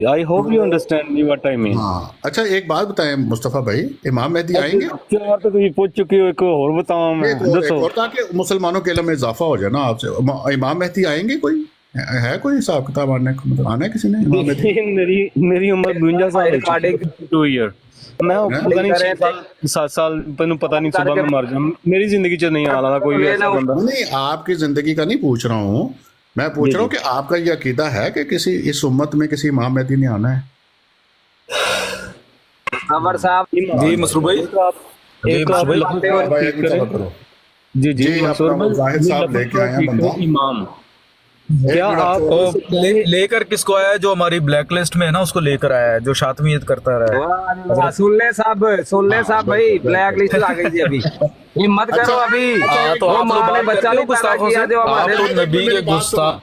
I hope you understand me what I mean. हाँ अच्छा, एक बात बताएं मुस्तफ़ा भाई, इमाम मेहदी आएंगे? चार तो तुम पूछ चुके हो, एक और बताऊं मैं? एक दसो। और ताकि मुसलमानों के इल्म में इजाफा हो जाए ना आपसे। इमाम मेहदी आएंगे? कोई है कोई हिसाब किताब आने को, मतलब आना है किसी ने इमाम मेहदी? देखिए, मेरी उम्र 52 साल है, 52 ईयर। मैं हैं? पता नहीं 6 साल 7 साल तेन पता नहीं सुबह में मर जाऊं, मेरी जिंदगी च नहीं आना कोई भी ऐसा बंदा। नहीं, आपकी जिंदगी का नहीं पूछ रहा हूँ मैं, पूछ जी रहा हूँ जी। कि आपका ये अकीदा है कि किसी इस उम्मत में किसी इमाम मेहदी ने आना है? अमर साहब जी ईमान। मसरूर भाई। एक आप जी एक मसरूर आप भाई। लफ्ज हाँ को भाई, ठीक एक मिनट करें। सब्र करो। जी जी जी, मंसूर अपना वो भाई, जाहिद ये साहब लफ्ज लेके को आए हैं ठीक बंदा। करें, इमाम। एक क्या मिनट आप छोड़ तो दो। लेकर किसको आया है? जो हमारी ब्लैक लिस्ट में है ना, उसको लेकर आया है, जो शातमियत करता रहा है। वाह वाह, हजरत सुन ले हाँ साहब भाई, बिल्कुल ब्लैक बिल्कुल। लिस्ट आ गई थी अभी। हिम्मत अच्छा करो अभी। अच्छा, एक तो वो आप तो माँ ने बात बच्चा करते हो नहीं पैदा गुस्ताखों किया से। जो आप हमारे तो जाहिद एक नबी मिनट के मेरी बात सुनो। गुस्ताख,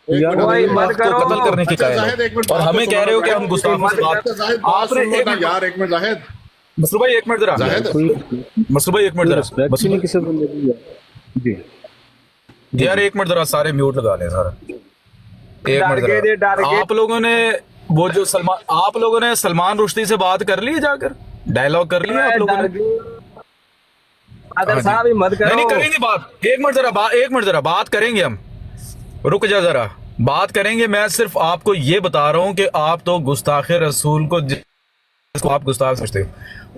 एक यार मिनट वो मेरी हिम्मत को करो। कत्ल करने के अच्छा कायल हो। जाहिद, एक मिनट और बात तो हमें सुनो कह ना रहे हो कि जाहिद। हम गुस्ताखों से बात। अच्छा जाहिद, बात आपने सुन लो एक ना मिनट यार, एक मिनट जाहिद। मसरूर भाई, एक मिनट जरा। यार जाहिद कोई मसरूर भाई एक मिनट कोई जरा। रिस्पेक्ट ही मसरूर नहीं किसी बंदे की यार। जी भाई जी यार जी। एक मिनट जरा, सारे म्यूट लगा लें सारा। एक डर मिनट गए थे, डर जरा। गए। आप लोगों ने वो जो सलमान, आप लोगों ने सलमान रुश्दी से बात कर ली है जाकर? डायलॉग कर लिया आप लोगों ने? डर गए। अदर हाँ जी। साहब हिम्मत नहीं करो। नहीं, करेंगे बात। एक मिनट जरा, एक मिनट जरा, बात करेंगे हम। रुक जा जरा, बात करेंगे। मैं सिर्फ आपको ये बता रहा हूं कि आप तो गुस्ताख रसूल को, जिसको आप गुस्ताख समझते हो,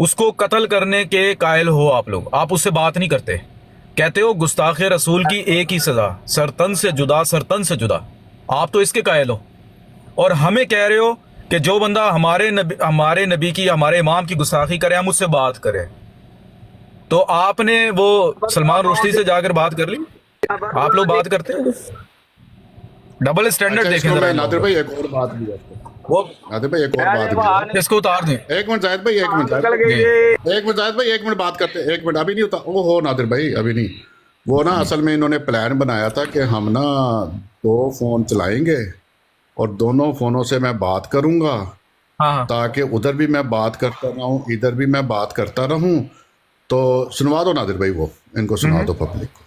उसको कत्ल करने के कायल हो आप लोग। आप उससे बात नहीं करते। कहते हो गुस्ताख रसूल की एक ही सजा, सरतन से जुदा, सरतन से जुदा। आप तो इसके कायल हो। और हमें कह रहे हो कि जो बंदा हमारे नबी की, हमारे इमाम की गुस्ताखी करे, हम उससे बात करें। तो आपने वो सलमान रुश्दी से जाकर बात कर ली? आप लोग बात करते हैं? डबल स्टैंडर्ड अच्छा, देखें इसको जरा मैं इन नादिर लोगों भाई का। एक और बात भी है। वो नादिर भाई एक और बात भी है। इसको उतार दें। एक मिनट जाहिद भाई, एक मिनट जाहिद निकल भाई, गई जी। ये। एक मिनट जाहिद भाई, एक मिनट बात करते हैं। एक मिनट, अभी नहीं होता। ओ हो नादिर भाई, अभी नहीं। वो ना असल में इन्होंने प्लान बनाया था कि हम ना 2 फोन चलाएंगे और दोनों फोनों से मैं बात करूंगा, हाँ हाँ। ताकि उधर भी मैं बात करता रहूं, इधर भी मैं बात करता रहूं। तो सुनवा दो नादिर भाई, वो इनको सुना दो, पब्लिक को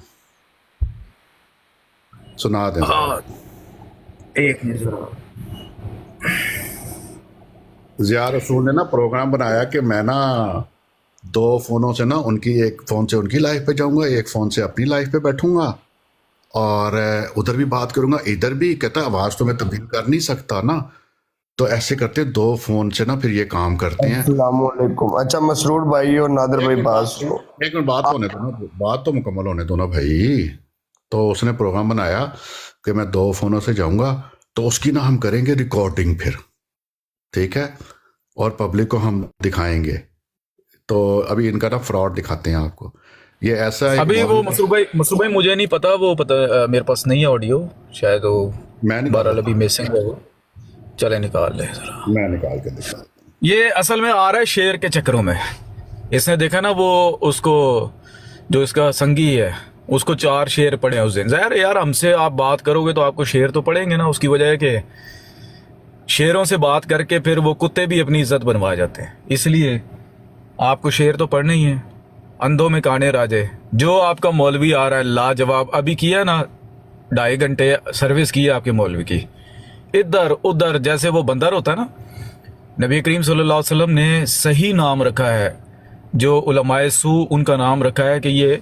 सुना दें जरा। हाँ, एक मिनट जरा। जिया रसूल ने ना प्रोग्राम बनाया कि मैं ना 2 फोनों से ना, उनकी एक फोन से उनकी लाइफ पे जाऊंगा, एक फोन से अपनी लाइफ पे बैठूंगा और उधर भी बात करूंगा, इधर भी। कहता आवाज तो मैं तब्दील कर नहीं सकता ना, तो ऐसे करते 2 फोन से ना फिर ये काम करते हैं। अस्सलामुअलैकुम। अच्छा मसरूर भाई और नादिर भाई बात सुनो। एक मिनट बात होने दो ना, बात तो मुकम्मल होने दो ना भाई। तो उसने प्रोग्राम बनाया कि मैं 2 फोनों से जाऊंगा, तो उसकी ना हम करेंगे रिकॉर्डिंग फिर, ठीक है, और पब्लिक को हम दिखाएंगे। तो अभी इनका ना फ्रॉड दिखाते हैं आपको। ये ऐसा एक अभी वो मसरूर भाई मुझे नहीं पता, वो पता मेरे पास नहीं है ऑडियो, शायद वो मैं निकाल बहरहाल देता अभी हूँ, मिसिंग है वो। चले निकाल ले जरा। मैं निकाल के दिखा देता हूँ। ये असल में आ रहा है शेर के चक्करों में। इसने देखा ना वो, उसको जो इसका संगी है, उसको 4 शेर पड़े उस दिन। ज़ाहिर है यार, हमसे आप बात करोगे तो आपको शेर तो पड़ेंगे ना। उसकी वजह है कि शेरों से बात करके फिर वो कुत्ते भी अपनी इज्जत बनवा जाते हैं, इसलिए आपको शेर तो पढ़ने ही है। अंधों में काने राजे, जो आपका मौलवी आ रहा है लाजवाब, अभी किया ना 2.5 घंटे सर्विस की है आपके मौलवी की, इधर उधर जैसे वो बंदर होता है ना। नबी करीम सल्लल्लाहु अलैहि वसल्लम ने सही नाम रखा है, जो उलमाए सू, उनका नाम रखा है कि ये,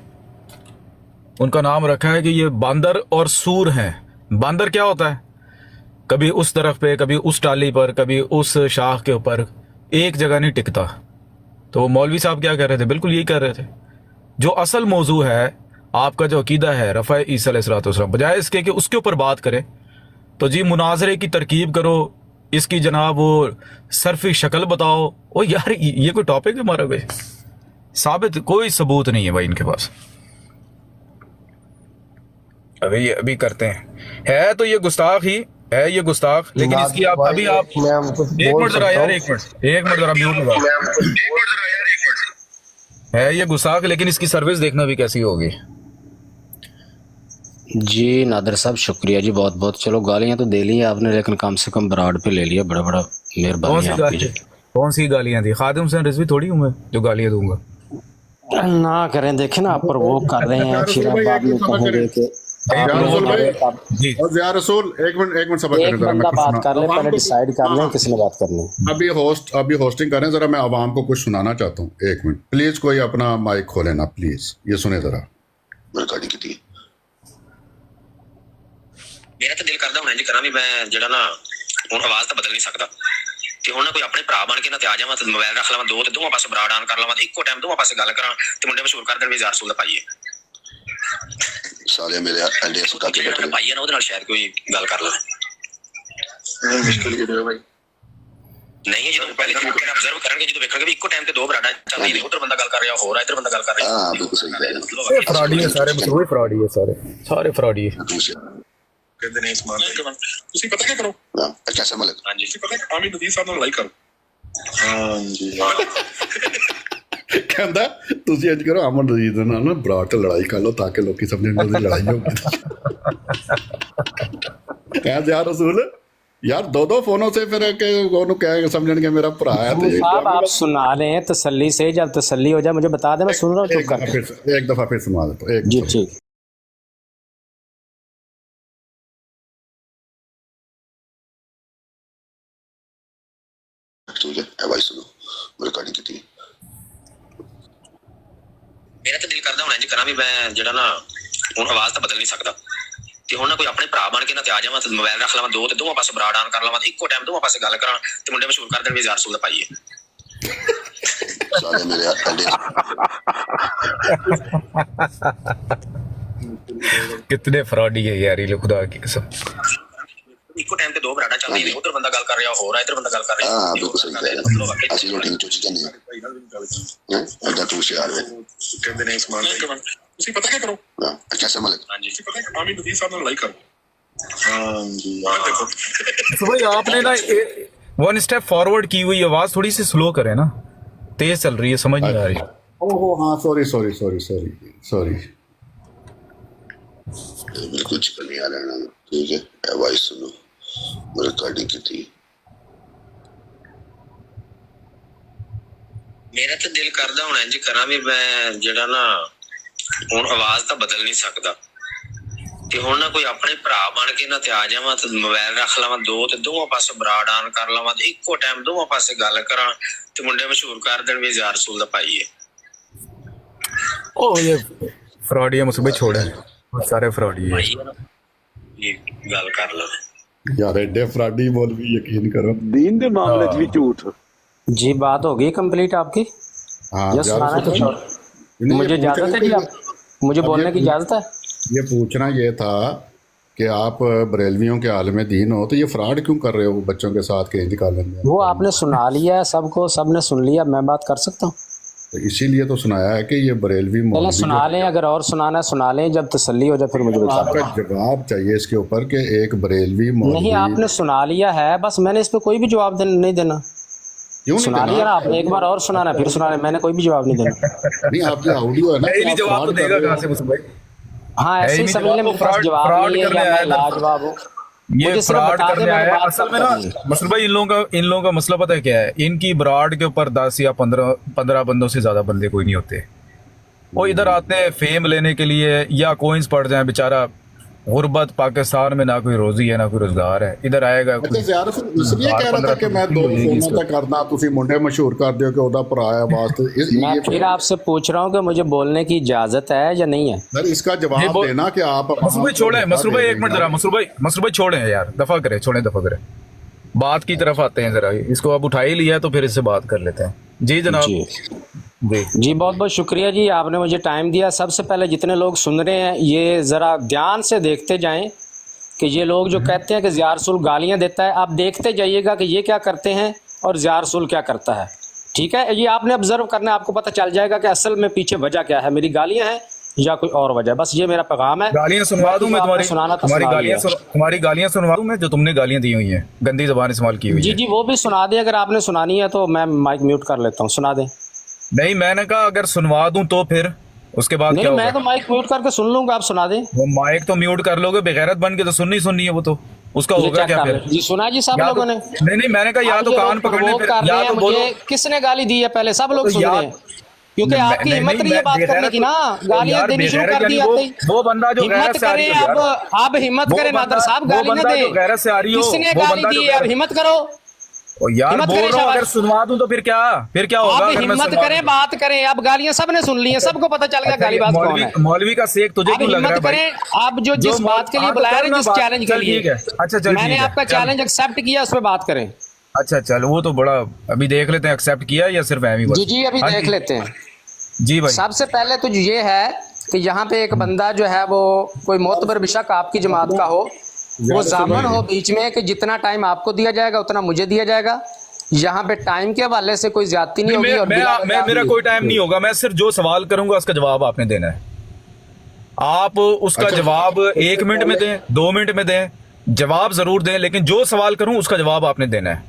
उनका नाम रखा है कि ये बांदर और सूर हैं। बांदर क्या होता है? कभी उस तरफ पे, कभी उस टाली पर, कभी उस शाख के ऊपर, एक जगह नहीं टिकता। तो वो मौलवी साहब क्या कह रहे थे? बिल्कुल यही कह रहे थे। जो असल मौजू है, आपका जो अकीदा है रफ़ा ईसा अलैहिस्सलाम, बजाय इसके कि उसके ऊपर बात करें, तो जी मुनाजरे की तरकीब करो, इसकी जनाब वो सरफी शक्ल बताओ। ओ यार, ये कोई टॉपिक है हमारा? भाई साबित कोई सबूत नहीं है भाई इनके पास। अभी करते हैं, है तो ये गुस्ताख ही है, ये गुस्ताख। लेकिन इसकी आप अभी आप मैं कुछ एक बोल मिनट जरा सकता यार, हूँ? एक मिनट जरा म्यूट लगा। है ये गुस्ताख, लेकिन इसकी सर्विस देखना भी कैसी होगी। जी नादिर साहब शुक्रिया जी, बहुत बहुत। चलो गालियां तो दे ली आपने, लेकिन कम से कम बराड पे ले लिया। बड़ा बड़ा कौन मेहरबानी सी आपकी जी। कौन सी गालियां दी? खादिम हुसैन रिजवी थोड़ी हूं मैं जो गालियां दूंगा। ना करें, देखें ना आप पर वो कर रहे अच्छा हैं, क्या फिर रसूल आप भाई, बाद एक में मिनट सबर कहेंगे करें। कि ज़िया रसूल भाई जी और ज़िया रसूल एक मिनट सबर एक करें जरा, बंदा मैं कुछ बात कर ले, आवाम पहले को डिसाइड कर लें किसने बात करनी है। अभी होस्टिंग करें जरा, मैं आवाम को कुछ सुनाना चाहता हूँ। एक मिनट प्लीज, कोई अपना माइक खोले ना प्लीज, ये सुने जरा। रिकॉर्डिंग की थी। मेरा तो दिल करदा हुण इंज करा भी मैं जेड़ा ना हुण आवाज तो बदल नहीं सकदा ते हुण ना कोई अपने भरा बन के ना ते आ जावां ते मोबाइल रख लवां दो ते दोवां पासे ब्राड ऑन कर लवां ते इक्को टाइम दोवां पासे गल करां ते मुंडे मशहूर कर देण भी ज़ार रसूल दा पाईए साले मेरे एंडे सुका के जेड़ा पाईए ना ओदे नाल शायद कोई गल कर लवे। मुश्किल की है भाई। नहीं जो पहले ऑब्जर्व करेंगे जो देखणगे भी इक्को टाइम ते दो ब्राडा चलदी ने, उधर बंदा गल कर रहा हो रहा, इधर बंदा गल कर रहा। हां बिल्कुल सही है। फ्रॉडी है सारे, मसरूई फ्रॉडी है सारे फ्रॉडी है। कहते नहीं इस्तेमाल ਤੁਸੀਂ ਪਤਾ ਕੀ ਕਰੋ कैसे मलिक? हां जी ਤੁਸੀਂ ਪਤਾ ਆਮੀ ਨਦੀਰ ਸਾਹਿਬ ਨਾਲ ਲੜਾਈ ਕਰੋ हां जी ਕਹਿੰਦਾ ਤੁਸੀਂ ਇੰਜ ਕਰੋ, ਅਮਨ ਰਜੀਦ ਨਾਲ ਨਾ ਬਰਾਟ ਤੇ ਲੜਾਈ ਕਰ ਲਓ ਤਾਂ ਕਿ ਲੋਕੀ ਸਮਝਣ ਉਹਦੀ ਲੜਾਈ ਹੋਊਗੀ। ਕਹਿ ज़िया रसूल यार दो फोनों से फिर के ਉਹਨੂੰ ਕਹਿ ਸਮਝਣਗੇ ਮੇਰਾ ਭਰਾ ਹੈ। अबू साहब आप सुना रहे हैं तसल्ली से, जब तसल्ली हो जाए मुझे बता दें, मैं सुन रहा हूँ चुप करके। एक दफा फिर सुना देता हूं। जी ठीक। ठीक है भाई सुनो, रिकॉर्डिंग की थी। मेरा तो दिल करदा हुण इंज करा भी मैं जेड़ा ना हुण आवाज तो बदल नहीं सकदा ते हुण ना कोई अपने भरा बन के ना ते आ जावां ते मोबाइल रख लवां दो ते दोवां पासे ब्राड ऑन कर लवां ते इक्को टाइम दोवां पासे गल करां ते मुंडे मशहूर कर देण भी ज़ार रसूल दा पाईए साले मेरे एंडे कितने फ्रॉडी है यार ये लोग, खुदा की कसम। इक्को टाइम ते दो ब्राडा चलदी ने, उधर बंदा गल कर रहा हो रहा, इधर बंदा गल कर रहा। हां बिल्कुल सही है। असली रोटी में चोची करनी है ऐसा तू से यार कहते नहीं इस्तेमाल ਤੁਸੀਂ ਪਤਾ ਕੀ ਕਰੋ कैसे मलिक? हां जी ਤੁਸੀਂ ਪਤਾ ਆਮੀ ਨਦੀਰ ਸਾਹਿਬ ਨਾਲ ਲੜਾਈ ਕਰੋ हां जी ਦੇਖੋ तो भाई आपने ना वन स्टेप फॉरवर्ड की हुई, आवाज थोड़ी सी स्लो करे ना, तेज चल रही है, समझ नहीं आ रही। ओहो हाँ सॉरी बिल्कुल चिकन नहीं आ रहा है। ठीक है भाई सुनो, रिकॉर्डिंग की थी। मेरा तो दिल करदा हुण इंज करा भी मैं जेड़ा ना हुण आवाज तो बदल नहीं सकदा ते हुण ना कोई अपने भरा बन के ना ते आ जावां ते मोबाइल रख लवां दो ते दोवां पासे ब्राड ऑन कर लवां ते इक्को टाइम दोवां पासे गल करां ते मुंडे मशहूर कर देण भी ज़ार रसूल दा पाईए। ओ ये फ्रॉडी है, मुझे छोड़े बहुत सारे फ्रॉडी है। ये गल कर लवे यार एडे फ्राडी बोल भी यकीन करो। दीन के मामले च भी झूठ। जी बात होगी कंप्लीट आपकी। हाँ यस सुनाना कुछ और। मुझे इजाजत है जी, आप मुझे बोलने की इजाजत है। ये पूछना ये था कि आप बरेलवियों के आलम दीन हो तो ये फ्रॉड क्यों कर रहे हो बच्चों के साथ के इंतकाल में? वो आपने सुना लिया है, सबको सबने सुन लिया, मैं बात कर सकता हूँ? तो इसीलिए तो सुनाया है कि ये बरेलवी पहले मौलवी सुना लें, अगर और सुनाना सुना लें, जब तसल्ली हो जाए फिर मुझे बता आपका जवाब चाहिए इसके ऊपर कि एक बरेलवी मौलवी। नहीं आपने सुना लिया है, बस मैंने इस पे कोई भी जवाब नहीं देना। क्यों सुना लिया ना आपने, एक बार और सुनाना फिर सुना लें, मैंने कोई भी जवाब नहीं देना। नहीं आपकी ऑडियो है ना, नहीं जवाब तो देगा कहाँ से मुझे भाई? हाँ ऐसे ही समझ लें मेरे पास जवाब नहीं है या मैं लाजवाब हूँ। ये मुझे सिर्फ फ्रॉड बता दें, करने मैंने आया बात असल में कर ना। ली। मसला भाई इन लोगों का मसला पता है क्या है? इनकी ब्रॉड के ऊपर 10 या 15 बंदों से ज्यादा बंदे कोई नहीं होते। वो इधर आते हैं फेम लेने के लिए या कोइंस पड़ जाए, बेचारा गुर्बत पाकिस्तान में ना कोई रोजी है ना कोई रोजगार है, इधर आएगा अच्छा यार इसलिए कह रहा था कि मैं दो फोनों तक करना तुसी मुंडे मशहूर कर दियो कि ओदा भरा है वास्ते मैं फिर आपसे पूछ रहा हूँ कि मुझे बोलने की इजाजत है या नहीं है? सर इसका जवाब देना कि आप मसरूर भाई छोड़े, मसरूर भाई एक मिनट जरा, मसरूर भाई छोड़े यार, दफा करे, छोड़े दफा करे, बात की तरफ आते हैं जरा। इसको अब उठा ही लिया तो फिर इससे बात कर लेते हैं। जी जनाब। जी बहुत बहुत शुक्रिया जी, आपने मुझे टाइम दिया। सबसे पहले जितने लोग सुन रहे हैं ये ज़रा ध्यान से देखते जाएं कि ये लोग जो कहते हैं कि ज़िया रसूल गालियाँ देता है, आप देखते जाइएगा कि ये क्या करते हैं और ज़िया रसूल क्या करता है। ठीक है, ये आपने ऑब्जर्व करना है, आपको पता चल जाएगा कि असल में पीछे वजह क्या है, मेरी गालियाँ हैं या कोई और वजह। बस ये मेरा पैगाम है। गालियाँ सुनवा दूं मैं तुम्हारी, तुम्हारी गालियाँ सुनवा दूं मैं, जो तुमने गालियाँ दी हुई हैं, गंदी ज़बान इस्तेमाल की हुई है। जी जी वो भी सुना दें, अगर आपने सुनानी है तो मैं माइक म्यूट कर लेता हूँ, सुना दें। नहीं मैंने कहा अगर सुनवा दूं तो फिर उसके बाद नहीं क्या मैं होगा? तो माइक म्यूट करके सुन लूंगा, आप सुना दें। वो माइक तो म्यूट कर लोगे, बेगैरत बन के तो सुननी है वो तो, उसका होगा क्या फिर? जी सुना जी सब लोगों ने। नहीं मैंने कहा या तो कान पकड़ने कर रहे हैं, मुझे किसने गाली दी है पहले सब लोग सुन रहे हैं। क्योंकि आपकी हिम्मत नहीं है बात करने की ना, गालियां देनी शुरू कर दी आते ही। वो बंदा जो गैरत हिम्मत से आ रही करें हो अब हिम्मत करें नादर साहब, गाली ना दे। जो गैरत से आ रही हो, किसने वो गाली बंदा जो दी है? अब गैरत- हिम्मत करो, ओ यार हिम्मत बोल करें रहा हूँ, अगर शाबाश। सुनवा दूं तो फिर क्या होगा? अब अगर मैं हिम्मत सुनवा करें, दूं? बात करें। अब गालियां सबने सुन ली हैं, सबको पता चल गया अच्छा, ये गालीबाज कौन मौलवी है। मौलवी का सेक तुझे अब क्यों लग रहा है हिम्मत भाई? करें, अब जो जिस बात के लिए हाँ, तो बुलाया कर है, ना जिस बात। चैलेंज के चल लिए ठीक है। अच्छा चल मैंने ठीक है, आपका चल। चैलेंज एक्सेप्ट किया, उस पर बात करें। अच्छा चल, वो तो बड़ा अभी देख लेते हैं एक्सेप्ट किया या सिर्फ एम ही बस। जी जी अभी हाँ देख जी। लेते हैं। जी भाई। सबसे पहले तो ये है कि यहाँ पे एक बंदा जो है वो कोई मोतबर बिशक आपकी जमात का हो, वो जामन हो बीच में कि जितना टाइम आपको दिया जाएगा उतना मुझे दिया जाएगा। यहाँ पे टाइम के हवाले से कोई ज्यादती नहीं होगी। और मेरा कोई टाइम नहीं होगा, मैं सिर्फ जो सवाल करूंगा उसका जवाब आपने देना है। आप उसका अच्छा। जवाब 1 मिनट में दें, 2 मिनट में दें, जवाब जरूर दें, लेकिन जो सवाल करूं उसका जवाब आपने देना है।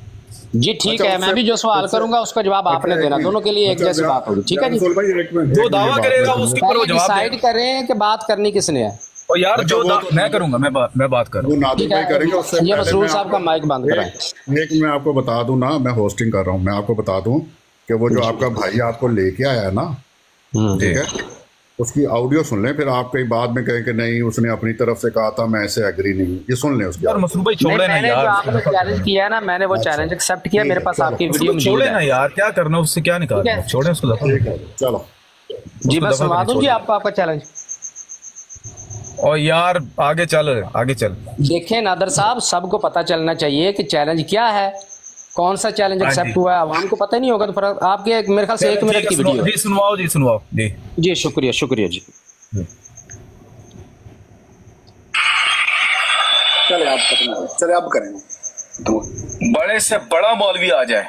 जी ठीक अच्छा, है, मैं भी जो सवाल करूंगा उसका जवाब आपने देना, दोनों के लिए एक जैसी बात होगी। ठीक है जी, जो दावा करेगा उसके ऊपर वो पहले जवाब डिसाइड देगा। करें कि बात करनी किसने है। और यार अच्छा, जो वो तो- मैं करूंगा, मैं बात करूँ। वो नादिर ठीक है, भाई करेंगे। उससे ये पहले मसरूर मैं साहब आपको- का माइक बंद कराएं। एक मैं आपको बता दूं ना, मैं होस्टिंग कर रहा हूं, मैं आपको बता दूं कि वो जो आपका भाई आपको लेके आया है ना, ठीक है, उसकी ऑडियो सुन लें, फिर आप कहीं बाद में कहें कि नहीं उसने अपनी तरफ से कहा था, मैं ऐसे एग्री नहीं हूं। ये सुन लें उसकी यार audio। मसरूर भाई नहीं, छोड़े ना मैंने जो यार, आपने चैलेंज किया है ना, मैंने वो चैलेंज एक्सेप्ट किया। मेरे पास आपकी वीडियो मौजूद छोड़े ना है। यार, क्या करना उससे, क्या निकालना है? छोड़े उसको दफा। ठीक है, चलो। जी मैं दफा सुना करें, दूं जी छोड़िए। आपको आपका चैलेंज। और यार आगे चल, आगे चल। देखें नादर साहब, सबको पता चलना चाहिए कि चैलेंज क्या है, कौन सा चैलेंज हाँ एक्सेप्ट जी। हुआ है। आवाम को पता नहीं होगा तो फिर आपके मेरे ख्याल से 1 मिनट की वीडियो है। जी सुनवाओ, जी सुनवाओ जी। जी शुक्रिया शुक्रिया जी। चले आप करेंगे। बड़े से बड़ा मौलवी आ जाए,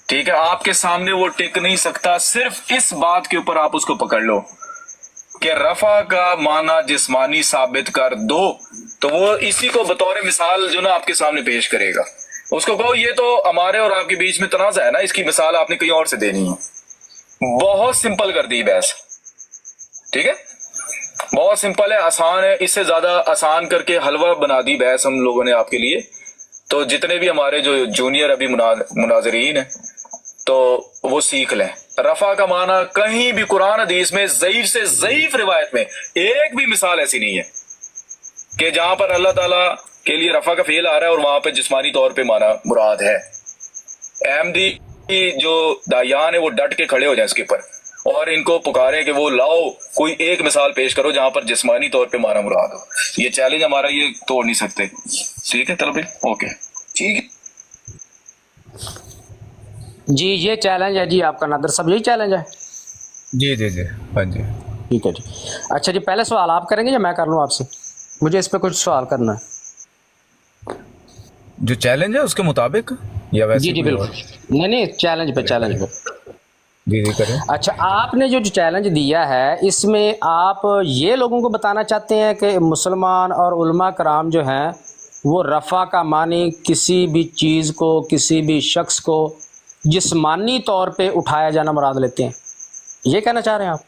ठीक है, आपके सामने वो टिक नहीं सकता। सिर्फ इस बात के ऊपर आप उसको पकड़ लो कि रफा का माना जिस्मानी साबित कर दो, तो वो इसी को बतौर मिसाल जो ना आपके सामने पेश करेगा। उसको कहो ये तो हमारे और आपके बीच में तनाज़ा है ना, इसकी मिसाल आपने कहीं और से देनी है। बहुत सिंपल कर दी बहस, ठीक है, बहुत सिंपल है, आसान है। इससे ज्यादा आसान करके हलवा बना दी बहस हम लोगों ने आपके लिए। तो जितने भी हमारे जो जूनियर अभी मुनाजरीन है तो वो सीख लें। रफा का माना कहीं भी कुरान हदीस में ज़ईफ से ज़ईफ रिवायत में एक भी मिसाल ऐसी नहीं है कि जहां पर अल्लाह ताला के लिए रफा का फेल आ रहा है और वहां पे जिस्मानी तौर पे माना मुराद है। अहमदी जो दायान है वो डट के खड़े हो जाए इसके ऊपर और इनको पुकारे कि वो लाओ कोई एक मिसाल पेश करो जहां पर जिस्मानी तौर पे माना मुराद हो। ये चैलेंज हमारा ये तोड़ नहीं सकते। ठीक है तलबी, ओके ठीक है जी ये चैलेंज है जी आपका नादर साहब, यही चैलेंज है। जी जी जी हाँ जी। ठीक है जी। अच्छा जी, पहले सवाल आप करेंगे या मैं कर लूँ आपसे? मुझे इस पे कुछ सवाल करना है। जो चैलेंज है उसके मुताबिक या वैसे जी जी बिल्कुल, नहीं चैलेंज पे जी जी करें। अच्छा, आपने जो चैलेंज दिया है इसमें आप ये लोगों को बताना चाहते हैं कि मुसलमान और उलमा कराम जो हैं वो रफ़ा का मानी किसी भी चीज़ को, किसी भी शख्स को जिस्मानी तौर पे उठाया जाना मुराद लेते हैं, ये कहना चाह रहे हैं आप?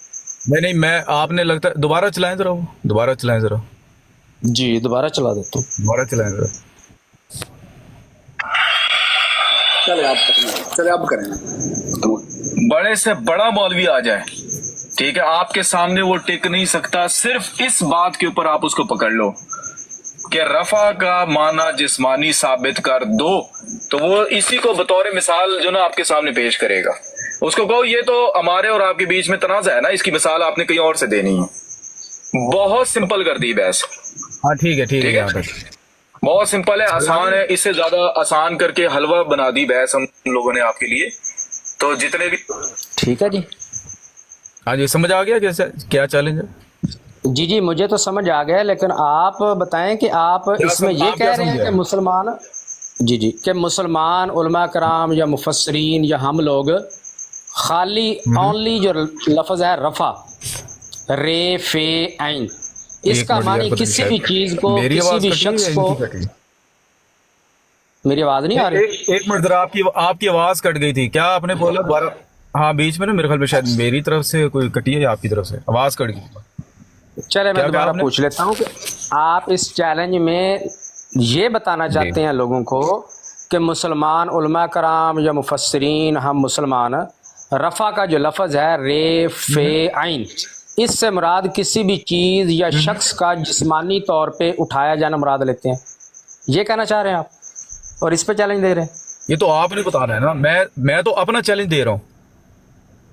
नहीं मैं आपने लगता है दोबारा चलाएं जरा, वो दोबारा चलाएं जरा। जी दोबारा चला देता हूँ। दोबारा चलाएं जरा। चले आप करेंगे। बड़े से बड़ा मौलवी आ जाए, ठीक है, आपके सामने वो टिक नहीं सकता। सिर्फ इस बात के ऊपर आप उसको पकड़ लो कि रफा का माना जिस्मानी साबित कर दो, तो वो इसी को बतौर मिसाल जो ना आपके सामने पेश करेगा। उसको कहो ये तो हमारे और आपके बीच में तनाज़ा है ना, इसकी मिसाल आपने कहीं और से देनी है। बहुत सिंपल कर दी बहस। हाँ ठीक है बहुत सिंपल है, आसान है। इससे ज्यादा आसान करके हलवा बना दी बहस हम लोगों ने आपके लिए। तो जितने भी ठीक है जी। हाँ जी, समझ आ गया कैसे क्या चैलेंज है? जी जी मुझे तो समझ आ गया, लेकिन आप बताएं कि आप इसमें ये कह रहे हैं कि मुसलमान, जी जी, कि मुसलमान उलमा कराम या मुफस्सरीन या हम लोग खाली ओनली जो लफ्ज़ है रफ़ा रे फे ऐन, इसका मानी किसी भी चीज को, किसी भी शख्स को। मेरी आवाज नहीं आ रही? एक मिनट जरा, आपकी आवाज कट गई थी, क्या आपने बोला दोबारा? हाँ बीच में ना मेरे ख्याल में शायद मेरी तरफ से कोई कटी है या आपकी तरफ से आवाज कट गई। चले मैं दोबारा पूछ लेता हूँ कि आप इस चैलेंज में ये बताना चाहते हैं लोगों को कि मुसलमान उलमा कराम या मुफस्सरीन हम मुसलमान रफ़ा का जो लफ्ज़ है रे फे आइन, इससे मुराद किसी भी चीज़ या शख्स का जिस्मानी तौर पे उठाया जाना मुराद लेते हैं, ये कहना चाह रहे हैं आप, और इस पे चैलेंज दे रहे हैं। ये तो आपने बताना है ना, मैं तो अपना चैलेंज दे रहा हूँ।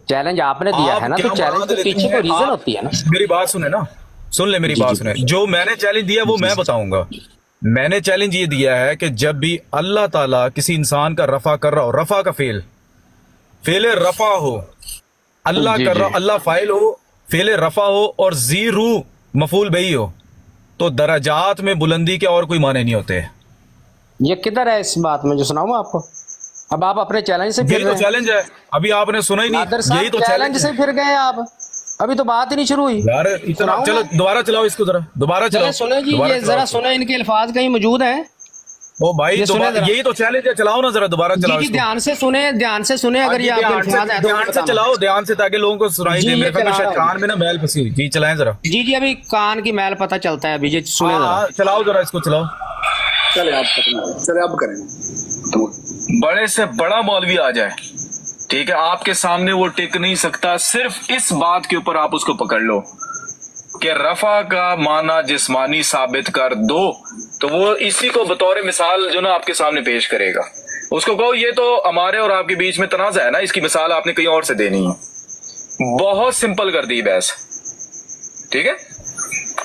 चैलेंज आपने दिया है ना, तो चैलेंज के पीछे कोई रीजन होती है ना। मेरी बात सुने ना, सुन ले मेरी बात सुने। जो मैंने चैलेंज दिया वो मैं बताऊंगा। मैंने चैलेंज ये दिया है कि जब भी अल्लाह ताला किसी इंसान का रफा कर रहा हो, रफा का फेल रफा हो, अल्लाह कर रहा, अल्लाह फाइल हो, फेल रफा हो और जीरू मफूल बही हो, तो दराजात में बुलंदी के और कोई माने नहीं होते। ये किधर है इस बात में जो सुनाऊं आपको? अब आप अपने चैलेंज से फिर यही तो चैलेंज है, अभी आपने सुना ही नहीं। यही तो चैलेंज से फिर गए आप, अभी तो बात ही नहीं शुरू हुई यार। इतना चलो दोबारा चलाओ इसको, जरा दोबारा चलाओ। सुनो जी, ये जरा सुनो, इनके अल्फाज कहीं मौजूद हैं। ओ भाई यही तो चैलेंज है, चलाओ ना जरा, दोबारा चलाओ इसको। ध्यान से सुने, ध्यान से सुने, अगर ये आपके अल्फाज हैं तो ध्यान से चलाओ, ध्यान से, ताकि लोगों को सुनाई दे। मेरे ख्याल में शायद कान में ना मैल फंसी हुई। जी चलाएं जरा। जी अभी कान की मैल पता चलता है अभी। जी सुने जरा, चलाओ जरा इसको, चलाओ। चले आप खत्म, चले आप करेंगे। बड़े से बड़ा मौलवी आ जाए, ठीक है, आपके सामने वो टिक नहीं सकता। सिर्फ इस बात के ऊपर आप उसको पकड़ लो कि रफा का माना जिस्मानी साबित कर दो, तो वो इसी को बतौर मिसाल जो ना आपके सामने पेश करेगा। उसको कहो ये तो हमारे और आपके बीच में तनाज़ा है ना, इसकी मिसाल आपने कहीं और से देनी है। बहुत सिंपल कर दी बहस, ठीक है,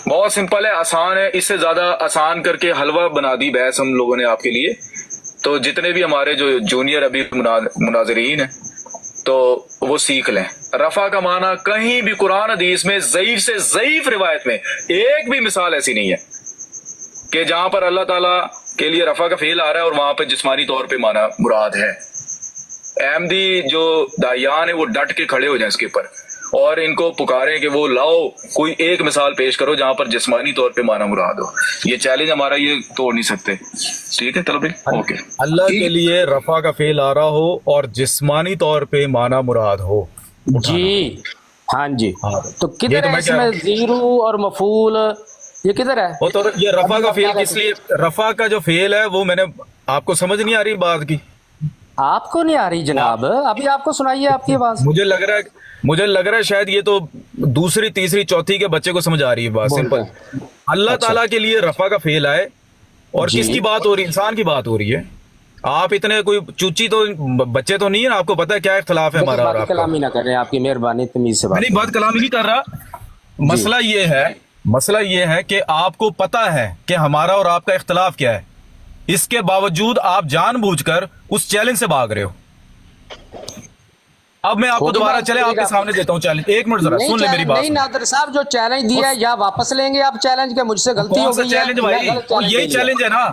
बहुत सिंपल है, आसान है। इससे ज्यादा आसान करके हलवा बना दी बहस हम लोगों ने आपके लिए। तो जितने भी हमारे जो जूनियर अभी मुनाजरीन है तो वो सीख लें। रफा का माना कहीं भी कुरान हदीस में ज़ईफ से ज़ईफ रिवायत में एक भी मिसाल ऐसी नहीं है कि जहां पर अल्लाह ताला के लिए रफा का फेल आ रहा है और वहां पर जिस्मानी तौर पे माना मुराद है। अहमदी जो दायान है वो डट के खड़े हो जाए इसके ऊपर और इनको पुकारें कि वो लाओ कोई एक मिसाल पेश करो जहां पर जिस्मानी तौर पे माना मुराद हो। ये चैलेंज हमारा, ये तोड़ नहीं सकते। ठीक है तलब भाई, ओके। अल्लाह के लिए रफा का फेल आ रहा हो और जिस्मानी तौर पे माना मुराद हो। जी हाँ जी। तो किधर ये तो है मैं इसमें जीरू और मफूल, ये किधर है? वो तो ये रफा का फेल किस लिए, रफा का जो फेल है वो मैंने आपको समझ नहीं आ रही बात की? आपको नहीं आ रही जनाब, अभी आपको सुनाइए आपकी आवाज। मुझे लग रहा है शायद ये तो दूसरी तीसरी चौथी के बच्चे को समझ आ रही है बात। सिंपल, अल्लाह ताला के लिए रफा का फेल आए और किसकी बात हो रही, इंसान की बात हो रही है। आप इतने कोई चूची तो बच्चे तो नहीं है ना, आपको पता है क्या इख्तलाफ है हमारा और आपका। कलामी ना कर रहे हैं, आपकी मेहरबानी, तमीज से बात। नहीं, बात कलामी नहीं कर रहा। मसला ये है कि आपको पता है कि हमारा और आपका इख्तलाफ क्या है, इसके बावजूद आप जानबूझकर उस चैलेंज से भाग रहे हो। अब मैं आपको दोबारा चले आपके सामने देता हूँ चैलेंज। एक मिनट जरा सुन ले मेरी बात। नहीं नादिर साहब, जो चैलेंज दिया है या वापस लेंगे आप चैलेंज के? मुझसे गलती हो गई है। चैलेंज भाई, यही चैलेंज है ना,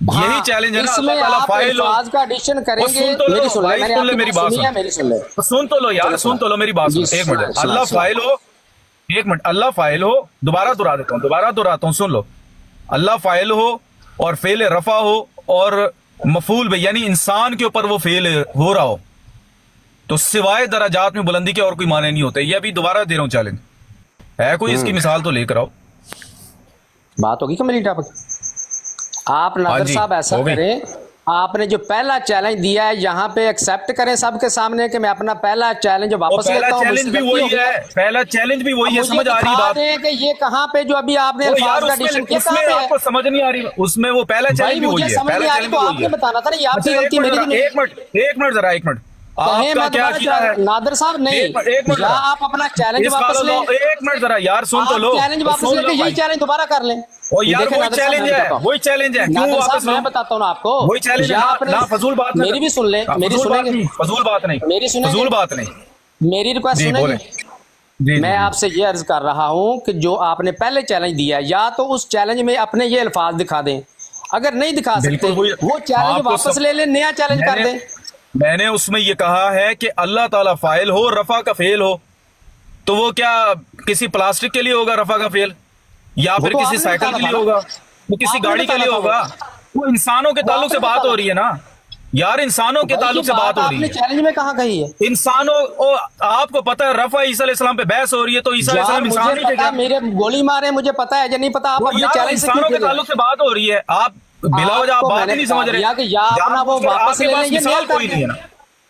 यही चैलेंज है ना। इसमें आप अल्फाज का एडिशन करेंगे। मेरी सुन ले मेरी बात सुन तो लो यार, सुन तो लो मेरी बात। एक मिनट, अल्लाह फाइल हो, एक मिनट, अल्लाह फाइल हो, दोबारा दोहराता हूँ, सुन लो। अल्लाह फाइल हो और फेल रफा हो और मफूल भाई यानी इंसान के ऊपर वो फेल हो रहा हो, तो सिवाय दराजात में बुलंदी के और कोई माने नहीं होते। ये अभी दोबारा दे रहा हूं चैलेंज, है कोई इसकी मिसाल तो लेकर आओ। बात होगी कमली टॉपिक। आप नादिर साहब ऐसा करें, आपने जो पहला चैलेंज दिया है यहाँ पे एक्सेप्ट करें सबके सामने कि मैं अपना पहला चैलेंज वापस लेता हूं। चैलेंज भी वही है, पहला चैलेंज भी वही है, समझ आ रही बात है कि ये कहाँ पे जो अभी आपने अल्फाज का एडिशन किया कहाँ पे है? आपको समझ नहीं आ रही उसमें, वो पहला चैलेंज भी वही है। समझ नहीं आ रही तो आपने बताना था ना, आपकी गलती मेरी नहीं। एक मिनट जरा, एक मिनट, आपका क्या किया है नादिर साहब? नहीं, एक मिनट, आप अपना चैलेंज वापस लें। एक मिनट जरा यार, सुन तो लो। चैलेंज वापस लेके यही चैलेंज दोबारा कर लें। और यार वही चैलेंज है, वही चैलेंज है। क्यों वापस? मैं बताता हूँ ना आपको, वही चैलेंज है ना, फजूल बात। मेरी भी सुन ले, मेरी सुनेंगे? फजूल बात नहीं, मेरी सुनेंगे? फजूल बात नहीं, मेरी रिक्वेस्ट सुनेंगे? मैं आपसे ये अर्ज कर रहा हूँ कि जो आपने पहले चैलेंज दिया है, या तो उस चैलेंज में अपने ये अल्फाज दिखा दें, अगर नहीं दिखा सकते वो चैलेंज वापस ले लें, नया चैलेंज कर दें। मैंने उसमें ये कहा है कि अल्लाह ताला फाइल हो, रफा का फेल हो, तो वो क्या किसी प्लास्टिक के लिए होगा रफा का फेल, या फिर किसी साइकिल के लिए होगा, वो किसी गाड़ी के लिए होगा? वो इंसानों के ताल्लुक से बात हो रही है ना यार, इंसानों के ताल्लुक से बात हो रही है। चैलेंज में कहाँ कही है? इंसानों, आपको पता है रफा ईसा अलैहिस्सलाम पे बहस हो रही है, तो ईसा अलैहिस्सलाम इंसान नहीं थे क्या? मेरे गोली मारे, मुझे पता है, नहीं पता आप अपने चैलेंज से इंसानों के ताल्लुक से बात हो रही है। आप बिला वजह आप बात नहीं समझ रहे। या अपना वो वापस ले लें, ये मेल कर दें।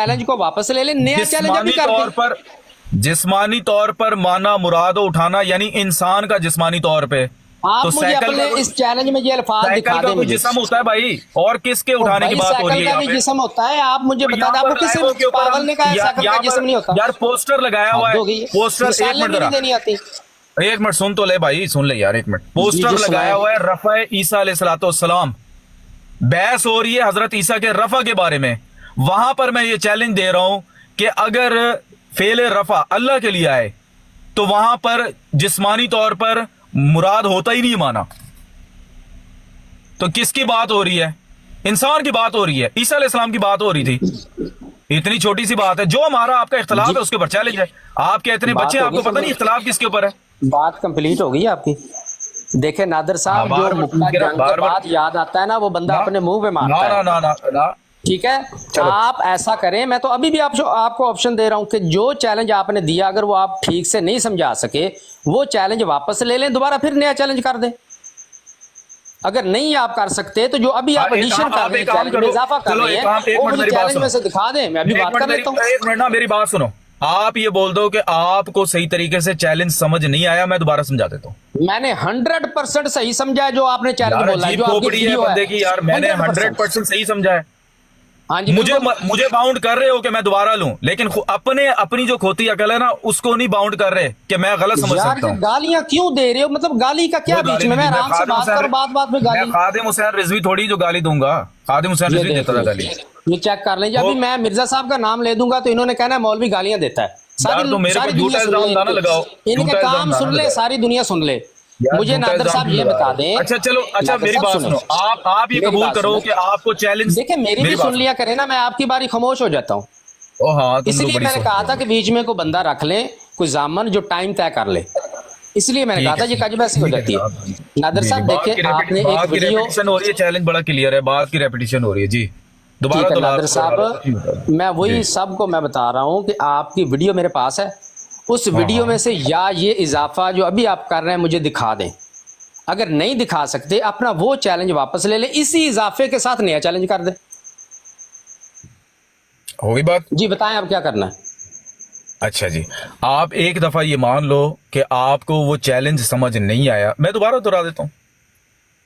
चैलेंज को वापस ले लें, नया चैलेंज अभी जिस्मानी कर तौर दें। पर जिस्मानी तौर पर माना मुरादो उठाना यानी इंसान का जिस्मानी तौर पे। आप तो मुझे साइकिल अपने का इस चैलेंज में ये अल्फाज साइकिल दिखा का दें कोई मुझे। जिस्म होता है भाई, और किसके उठाने की भाई बात हो रही साइकिल है का भी यहाँ पे? जिस्म होता है, आप मुझे तो बता यहाँ दें, आपको पर किसी लाइवों के ऊपर पागल ने कहा साइकिल का जिस्म नहीं होता? यार पोस्टर लगाया हुआ हद हो गई है, है। पोस्टर, एक मिसालें मिनट भी जरा, नहीं देनी आती। एक मिनट सुन तो ले भाई, सुन ले यार एक मिनट। पोस्टर जी, लगाया सुनाए। हुआ है रफ़ा ईसा अलैहिस्सलाम, बहस हो रही है हजरत ईसा के रफ़ा के बारे में। वहां पर मैं ये चैलेंज दे रहा हूं कि अगर फेल रफ़ा अल्लाह के लिए आए तो वहां पर जिस्मानी तौर पर मुराद होता ही नहीं माना। तो किसकी बात हो रही है? इंसान की बात हो रही है, ईसा अलैहिस्सलाम की बात हो रही थी। इतनी छोटी सी बात है, जो हमारा आपका इख्तलाफ है उसके ऊपर चैलेंज है। आपके इतने बात बच्चे, होगी आपको पता समझ। नहीं इख्तलाफ किसके ऊपर है? बात कंप्लीट हो गई आपकी। देखे नादिर साहब, बार जो बार मुक्का गिरा, जंग बार के बार। बाद याद आता है ना, वो बंदा ना, अपने मुंह पे ना मारता ना है। ना ना ना ठीक है, आप ऐसा करें, मैं तो अभी भी आपको ऑप्शन दे रहा हूं कि जो चैलेंज आपने दिया, अगर वो आप ठीक से नहीं समझा सके, वो चैलेंज वापस ले लें, दोबारा फिर नया चैलेंज कर दें। अगर नहीं आप कर सकते तो जो अभी आप एडिशन कर रहे हैं, चैलेंज में इजाफा कर रहे हैं, वो मुझे चैलेंज में से दिखा दें, मैं अभी बात कर लेता हूं। एक मिनट ना, मेरी बात सुनो। आप ये बोल दो कि आपको सही तरीके से चैलेंज समझ नहीं आया, मैं दोबारा समझा देता हूँ। मैंने 100% सही समझा है जो आपने चैलेंज बोला है, जो आपकी खोपड़ी है वीडियो बंदे की यार, मैंने 100% 100% सही समझा है। हाँ जी, मुझे बाउंड कर रहे हो कि मैं दोबारा लूं, लेकिन अपनी जो खोती अकल है ना, उसको नहीं बाउंड कर रहे कि मैं गलत समझ यार सकता ये हूं। गालियां क्यों दे रहे हो? मतलब गाली का क्या बीच में? मैं आराम से बात करूं, बात में गाली। मैं खादिम हुसैन रिजवी थोड़ी जो गाली दूंगा, खादिम हुसैन रिजवी देता था गाली। ये चेक कर लें, जब भी मैं मिर्जा साहब का नाम ले दूंगा तो इन्होंने कहना है मौलवी गालियां देता है। तो मेरे को झूठा इल्जाम ना लगाओ, इनके झूठा काम इल्जाम सुन ना ले, लगाओ। सारी दुनिया सुन ले। यार, मुझे झूठा नादिर इल्जाम साहब क्यों ये लगा बता रहे दें। हो? अच्छा चलो, अच्छा नादिर मेरी साहब बात सुनो, आप ये मेरी कबूल बात करो सुनो। कि आपको चैलेंज, देखिए मेरी भी सुन लिया करें ना, मैं आपकी बारी खामोश हो जाता हूँ। ओ हाँ, तुम लोग इसलिए बड़ी मैंने कहा सुनते था हो। कि बीच में कोई बंदा रख लें, कोई जामन जो टाइम तय कर ले। इसलिए मैंने कहा था ये काजी ऐसी हो जाती है। नादिर साहब देखिए, आपने एक वीडियो, रेपिटेशन हो रही है, चैलेंज बड़ा क्लियर है, बात की रेपिटेशन हो रही है जी। दोबारा ठीक है दोबारा नादिर साहब, मैं वही सबको मैं बता रहा हूँ कि आपकी वीडियो मेरे पास है, उस वीडियो में से या ये इजाफा जो अभी आप कर रहे हैं मुझे दिखा दें। अगर नहीं दिखा सकते, अपना वो चैलेंज वापस ले लें, इसी इजाफे के साथ नया चैलेंज कर दें। होगी बात। जी बताएं आप क्या करना है। अच्छा जी, आप एक दफा ये मान लो कि आपको वो चैलेंज समझ नहीं आया, मैं दोबारा दोहरा देता हूँ।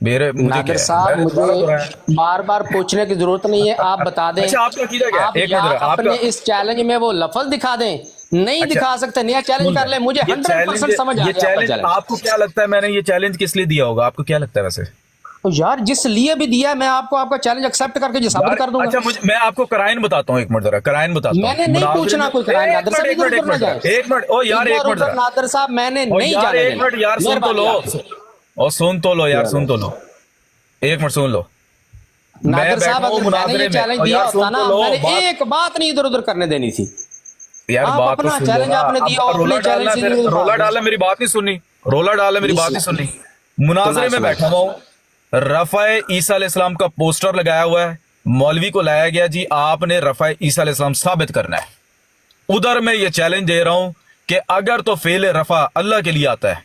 मुझे नादिर साहब, मुझे बार बार पूछने की जरूरत नहीं है, आप बता दें। अच्छा, आपका अकीदा क्या है? आप एक या मिनट, अपने आपका इस चैलेंज में वो लफ्ज दिखा दें, नहीं अच्छा, दिखा सकते नया चैलेंज कर ले। मुझे 100% समझ आ ये गया आपका चैलेंज। चैलेंज। आपको क्या लगता है मैंने ये चैलेंज किस लिए दिया होगा? आपको क्या लगता है वैसे? तो यार जिस लिए भी दिया है, मैं आपको आपका चैलेंज एक्सेप्ट करके जो साबित कर दूंगा। अच्छा, मैं आपको कराइन बताता हूँ, एक मिनट जरा कराइन बताता हूँ। मैंने नहीं पूछना कोई कराइन, नादिर साहब एक मिनट, ओ यार एक मिनट जरा। नादिर साहब मैंने ओ नहीं यार जाने एक मिनट यार, सुन तो लो, और सुन तो लो यार, सुन तो लो, एक मिनट सुन लो। नादिर साहब, अगर मैंने ये चैलेंज दिया होता ना, मैंने एक बात नहीं इधर उधर करने देनी थी। यार आप बात तो अपना सुन चैलेंज लो ना। आपने दिया, अब रोला डालना, रोला डालना, मेरी बात नहीं सुननी, रोला डालना, मेरी बात नहीं सुननी। मुनाजरे में बैठा हुआ हूँ, रफ़ाए ईसा अलैहिस्सलाम का पोस्टर लगाया हुआ है, मौलवी को लाया गया जी आपने रफ़ाए ईसा अलैहिस्सलाम साबित करना है। उधर मैं ये चैलेंज दे रहा हूं कि अगर तो फेल रफ़ा अल्लाह के लिए आता है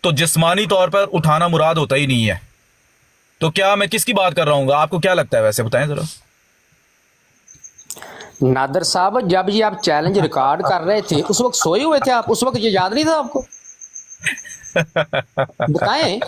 तो जिस्मानी तौर पर उठाना मुराद होता ही नहीं है। तो क्या मैं किसकी बात कर रहा हूँ? आपको क्या लगता है वैसे, बताएं जरा। नादिर साहब, जब ये आप चैलेंज रिकॉर्ड कर रहे थे उस वक्त सोए हुए थे आप? उस वक्त ये याद नहीं था आपको? बताएं।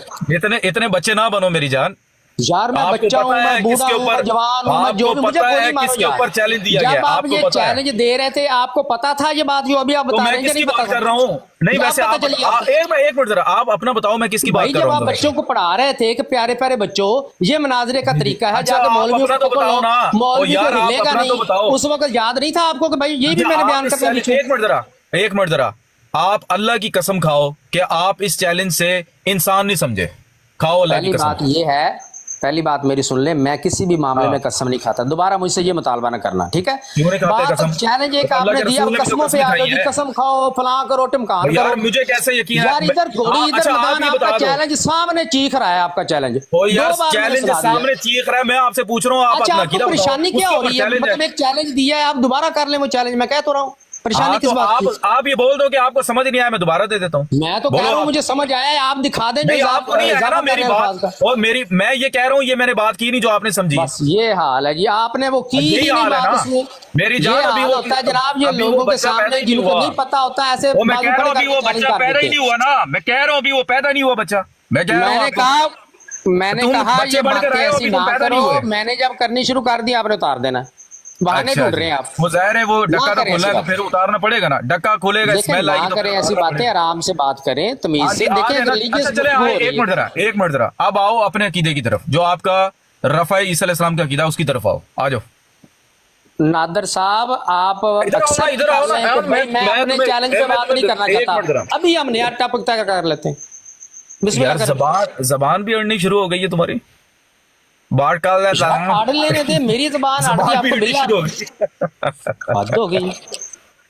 इतने बच्चे ना बनो मेरी जान। यार मैं आपको बच्चा हूँ, पता है मैं बूढ़ा किसके हूँ, मैं ऊपर- जवान हूँ, मैं जो आपको भी, मुझे पता है गोली मारो किसके यार। ऊपर चैलेंज दिया जब गया, आप आपको ये पता है। चैलेंज दे रहे थे, आपको पता था ये बात जो अभी आप तो बता मैं रहे हैं कि किसकी नहीं बात पता कर रहा हूँ? नहीं जो वैसे आप आप पता चलिए आपको। एक मिनट जरा, आप अपना बताओ मैं किसकी बात भाई कर जब रहा आप हूँ? बच्चों को पढ़ा रहे थे कि प्यारे प्यारे बच्चों, ये मनाजरे का तरीका है, अच्छा, जाके आप मौलवियों अपना को तो बताओ ना। मौलवी यार, को आप हिलेगा अपना तो नहीं। बताओ। उस वक्त याद नहीं था आपको कि भाई ये भी मैंने बयान करना पीछे। एक मिनट जरा, आप अल्लाह की कसम खाओ कि आप इस चैलेंज से इंसान नहीं समझे। खाओ अल्लाह की पहली कसम। बात ये है, पहली बात मेरी सुन ले, मैं किसी भी मामले में कसम नहीं खाता। दोबारा मुझसे ये मुतालबा न करना, ठीक है? क्यों नहीं खाते बात कसम? चैलेंज एक तो अल्लाह आपने के दिया, रसूल ने भी तो कसमों कसम पे आ खाई जाओ जी, है। कसम खाओ, फलां करो, टिमकान यार करो। मुझे कैसे यकीन है? यार इधर थोड़ी, इधर अच्छा, आप मैदान ये आपका बता दो। चैलेंज सामने चीख रहा है, आपका चैलेंज ओ यार, दो बार मैंने चैलेंज सुना दिया। सामने चीख रहा है, मैं आपसे पूछ रहा हूँ आप अच्छा अपना आपको अकीदा बताओ। परेशानी क्या उसके हो ऊपर रही है? challenge मतलब एक चैलेंज दिया है, आप दोबारा कर लें वो चैलेंज, मैं कह तो रहा हूँ। परेशानी किस तो बात की? आप ये बोल दो कि आपको समझ नहीं आया, मैं दोबारा दे देता हूँ। मैं तो कह रहा हूँ मुझे समझ आया है, आप दिखा दें जो नहीं, आपको नहीं आया ना मेरी बात, और मैं ये कह रहा हूँ, ये मैंने बात की नहीं जो आपने समझी। बस ये हाल है जी, आपने वो की यही ही नहीं हाल है बात ना। इसमें। मेरी ये जान अभी हाल वो होता है जनाब, ये अभी वो लोगों के बच्चा पैदा सामने ही जिनको हुआ। नहीं पता होता है ऐसे वो मैं बाजू कह रहा हूँ खड़े अभी वो करके बच्चा challenge कर पैदा ही देते नहीं हुआ ना, मैं कह रहा हूँ अभी वो पैदा नहीं हुआ बच्चा, मैं कह रहा हूँ मैंने आपको। कहा, मैंने तुम कहा बच्चे ये बनकर बातें आए हो, ऐसी अभी तुम ना पैदा नहीं करो। हुए। मैंने जब करनी शुरू कर दी आपने उतार देना, बहाने अच्छा ढूंढ जी। रहे हैं आप। वो जाहिर है, वो डक्का तो करें खोलना है ऐसी तो फिर उतारना पड़ेगा ना, डक्का खोलेगा, देखें स्मेल ना आएगी तो करें फिर ऐसी उतारना बातें, पड़ेगा। आराम से बात करें, तमीज हाँ से जी, देखें। आज है ना। रिलीजियस अच्छा चले गुफ्तगू आए, हो रही एक है। मिनट जरा, एक मिनट जरा, अब आओ अपने अकीदे की तरफ, जो आपका रफ़ा ईसा अलैहिस्सलाम का अकीदा, उसकी तरफ आओ, आ जाओ। नादर साहब, आप इधर आओ ना, accept इधर आओ कर ना, लें कि भाई मैं अपने तुम्हें- चैलेंज पे मैं बात नहीं तुम्हें- करना एक मिनट चाहता। जरा। अभी हम नया टॉपिक तय कर लेते हैं। बिस्मिल्लाह यार करें। जबान भी अड़नी शुरू हो गई है तुम्हारी, बाढ़ काल आड़ लेने दे, मेरी जबान अड़ गई, आपको बिल्ला हद हो गई।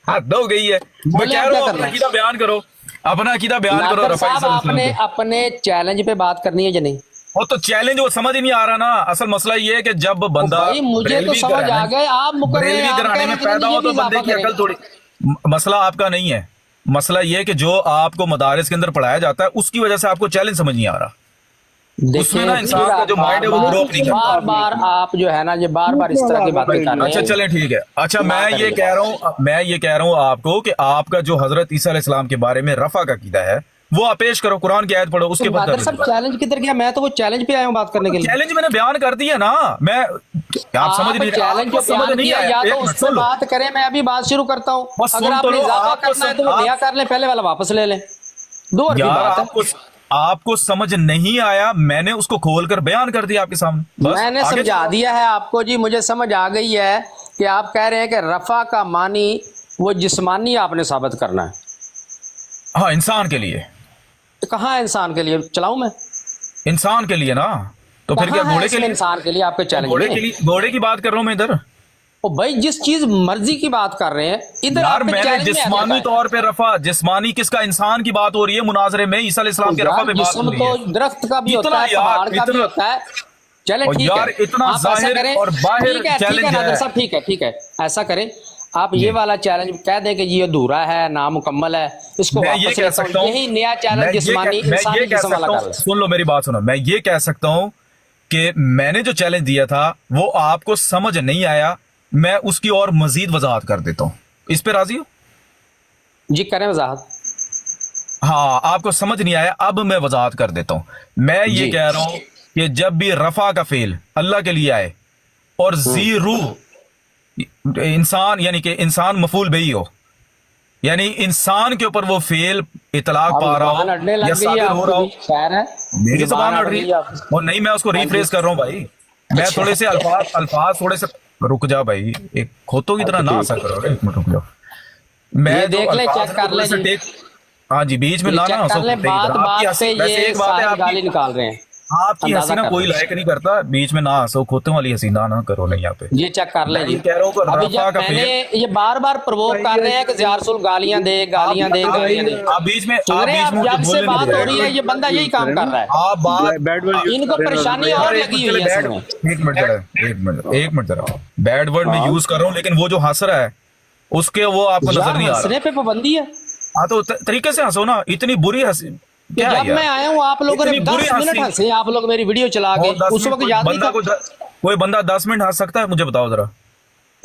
हद हो गई है। मैं बोले कह आप रहा क्या हूँ करना अपना है? अकीदा बयान करो, अपना अकीदा बयान करो नादर रफ़ा ईसा साहब, अलैहिस्सलाम आपने पे। अपने चैलेंज पे बात करनी है या नहीं? वो तो चैलेंज वो समझ ही नहीं आ रहा ना। असल मसला ये है कि जब बंदा भाई मुझे तो बरेलवी समझ आ घराने- गया, आप मुकर रहे हैं, बरेलवी आप कह घराने रहे में हैं कि पैदा नहीं, हो ये तो भी बंदे इजाफा की अकल करें। थोड़ी, मसला आपका नहीं है। मसला ये है कि जो आपको मदारिस के अंदर पढ़ाया जाता है उसकी वजह से आपको चैलेंज समझ नहीं आ रहा। उसमें ना इंसान का जो माइंड है वो ग्रो नहीं करता। बार बार आप जो है ना, ये बार बार इस तरह की बातें कर रहे अच्छा हैं। चलें ठीक है। अच्छा मैं ये कह रहा हूँ आपको कि आपका जो हजरत ईसा अलैहिस्सलाम के बारे में रफा का कीदा है वो आप पेश करो, कुरान की आयत पढ़ो, उसके बाद नादर साहब चैलेंज किधर गया? मैं तो वो चैलेंज पे आया हूँ बात करने के लिए। चैलेंज मैंने बयान कर दिया ना। मैं आप समझ नहीं, चैलेंज आपको जो समझ बयान नहीं किया, आया। या एक तो मिनट उस पर सुन लो। बात करें, मैं अभी बात शुरू करता हूँ। बस अगर सुन तो आपने लो, इजाफा आपको करना है तो वो आप- नया कर लें, पहले वाला वापस ले लें। दो और की यार बात है। आपको समझ नहीं आया, मैंने उसको खोलकर बयान कर दिया आपके सामने, बस मैंने आगे समझा चलो। दिया है आपको जी, मुझे समझ आ गई है कि आप कह रहे हैं कि रफा का मानी वो जिस्मानी आपने साबित करना है। हाँ इंसान के लिए। कहाँ है इंसान के लिए? चलाऊं मैं? इंसान के लिए ना, तो फिर क्या कहाँ है घोड़े के इसमें लिए? इंसान के लिए आपके चैलेंज घोड़े में? के लिए, घोड़े की बात कर रहा हूँ मैं इधर। ओ भाई, जिस चीज मर्जी की बात कर रहे हैं इधर यार आपके मैंने चैलेंज में जिस्मानी तौर पे रफा, जिस्मानी किसका, इंसान की बात हो रही है मुनाजरे में, ईसा अलैहिस्सलाम के रफा पे बात हो जिस्म रही तो है। दरख्त का भी होता इतना है, यार, पहाड़ का भी इतना- होता है। चले और ठीक यार है, इतना आप ऐसा जाहिर करें, और बाहिर ठीक है चैलेंज नादर है। साहब, ठीक है, ऐसा करें आप ये वाला चैलेंज कह दें कि ये अधूरा है, नामुकम्मल है, इसको मैं ये वापस कह लेता सकता हूं। हूँ, यही नया चैलेंज मैं जिस्मानी ये इंसानी कह जिस्म वाला सकता कर हूँ, लें। सुन लो मेरी बात सुनो, मैं ये कह सकता हूँ कि मैंने जो चैलेंज दिया था वो आपको समझ नहीं आया, मैं उसकी और मजीद वजाहत कर देता हूँ। इस पे राजी हो? जी करें वजाहत। हाँ आपको समझ नहीं आया, अब मैं वजाहत कर देता हूँ। मैं ये जी। कह रहा हूँ कि जब भी रफा का फेल अल्लाह के लिए आए और जीरू इंसान, यानी कि इंसान मफूल बही हो, यानी इंसान के ऊपर वो फेल इतलाक पा रहा जबान अड़ने हो लग या गई है साबित हो रहा आपको हो। भी, खैर है, मेरी जबान अड़ रही है है आपकी। और नहीं, मैं उसको रिफ्रेश कर रहा हूँ भाई। मैं अच्छा। थोड़े से अल्फाज थोड़े से, रुक जा भाई, एक खोतों की तरह ना ऐसा करो, एक मिनट रुक जाओ। मैं ये जो देख ले, अल्फाज चेक कर थोड़े ले से जी। हाँ जी, बीच में ये ना चेक ना कर ले, बात बात पे वैसे ये एक बात है सारी गाली आपकी, निकाल रहे हैं। आपकी अंदाजा हंसी ना कर कोई लो। लायक नहीं करता, बीच में ना हंसो, खोतों वाली हंसी ना करो नहीं यहाँ पे। ये चेक कर ले मैं जी। ये कह रहा हूँ कि अभी रफा जब का मैंने फेल, ये बार बार प्रवोक कर रहे हैं कि ज़िया रसूल गालियां दे, गालियां दे, गालियां दे। आप बीच में सुन रहे हैं आप, मुझे जब से बोलने बात नहीं हो दे रही रहे। है ये बंदा यही काम कर रहा है। आप बात बैड वर्ड इनको परेशानी और लगी हुई है इसमें। एक मिनट जरा, एक मिनट जरा, बैड वर्ड में यूज कर रहा हूँ, लेकिन वो जो हंस रहा है उसके वो आपको नजर यार नहीं आ हंसने रहा। पे पाबंदी है। हाँ तो तरीके से हंसो ना, इतनी बुरी हंसी क्या है जब यार? मैं आया हूँ आप लोगों ने इतनी बुरी 10 मिनट हंसी। हंसे, आप लोग मेरी वीडियो चला के, और 10 उस मिनट वक्त याद नहीं था। कोई बंदा 10 मिनट हंस सकता है? मुझे बताओ जरा।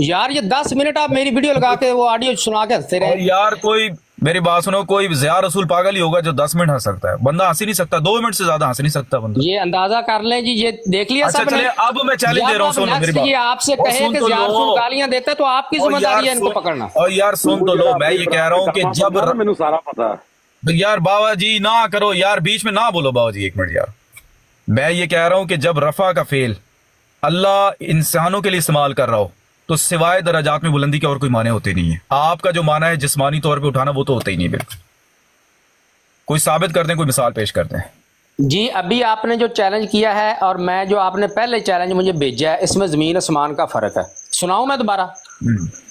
यार ये 10 मिनट आप मेरी वीडियो लगा के वो ऑडियो सुना के हंसते और रहे। यार कोई मेरी बात सुनो, कोई ज़िया रसूल पागल ही होगा जो 10 मिनट हंस सकता है। बंदा हंस ही नहीं सकता, 2 मिनट से ज्यादा हंस नहीं सकता बंदा। ये अंदाजा कर लें जी, ये देख लिया अच्छा सबने। चलिए, अब मैं चैलेंज दे रहा हूँ, जब सुनो अब मेरी next बात। ये आपसे और कहे सुन कि तो ज़िया लो। रसूल गालियां देते तो आपकी और जिम्मेदारी है यार इनको सुन- पकड़ना। और यार सुन तो लो, मैं ये कह रहा हूँ कि जब मैनू सारा पता है। यार बाबा जी ना करो यार, बीच में ना बोलो बाबा जी, एक मिनट यार। मैं ये कह रहा हूं कि जब रफा का फेल अल्लाह इंसानों के लिए इस्तेमाल कर रहा हो तो सिवाय दराजात में बुलंदी के और कोई माने होते नहीं है। आपका जो माना है जिस्मानी तौर पे उठाना, वो तो होता ही नहीं। बिल्कुल कोई साबित कर दें, कोई मिसाल पेश कर दें। जी अभी आपने जो चैलेंज किया है और मैं जो आपने पहले चैलेंज मुझे भेजा है, इसमें जमीन आसमान का फर्क है। सुनाऊं मैं दोबारा?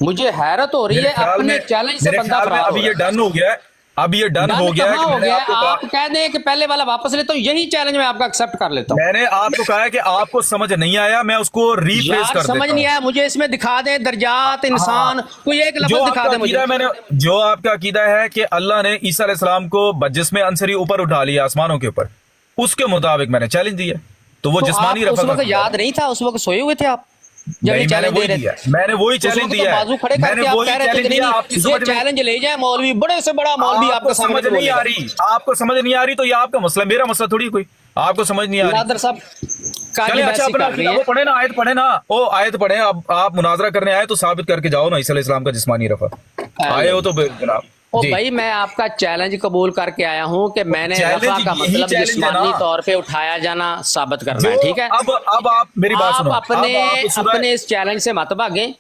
मुझे हैरत हो रही है, मेरे ख्याल अपने में- चैलेंज से मेरे बंदा ख्याल में फरार हो अभी रहा ये है। डन हो गया है। अब ये डन हो गया है कि हो मैंने गया, आपको आप कहा, कह दें कि पहले वाला वापस लेता हूँ, यही चैलेंज मैं आपका एक्सेप्ट कर लेता हूँ। मैंने आपको कहा है कि आपको समझ नहीं आया, मैं उसको रीप्लेस यार कर समझ देता नहीं हूं। आया, मुझे इसमें दिखा दें दर्जात इंसान, कोई एक जो लफ्ज दिखा आपका दे मुझे। अकीदा है, मैंने जो आपका अकीदा है कि अल्लाह ने ईसा अलैहिस्सलाम को जिसमें अंसरी ऊपर उठा लिया आसमानों के ऊपर, उसके मुताबिक मैंने चैलेंज दिया, तो वो तो जिस्मानी आप उस रफा वक्त याद नहीं था, उस वक्त सोए हुए थे आप जब ये नहीं, मैंने चैलेंज दे वही रहे दिया, थे। मैंने वही उस चैलेंज वक्त तो दिया है। बाजू खड़े मैंने करके आप वही कह रहे थे चैलेंज कि नहीं दिया, नहीं, आपकी ये समझ में चैलेंज ले जाए मौलवी, बड़े से बड़ा मौलवी आपको आपके सामने समझ नहीं आ रही, आपको समझ नहीं आ रही, तो ये आपका मसला, मेरा मसला थोड़ी कोई, आपको समझ नहीं आ रही। नादर साहब काली चलिए, अच्छा बहसी अपना कर रही वो है। पढ़े ना, आयत पढ़े ना, ओ आयत पढ़े। अब आप मुनाजरा करने आए तो साबित करके जाओ ना ईसा अलैहिस्सलाम का जिस्मानी रफा। आए हो तो जनाब ओ जी। भाई मैं आपका चैलेंज कबूल करके आया हूँ कि मैंने चैलेंज रफा का यही मतलब चैलेंज है जिस्मानी ना। तौर पे उठाया जाना साबित करना जो है, ठीक है। अब आप मेरी बात आप सुनो, अपने अब आप सूरह- अपने इस चैलेंज से मत भागें,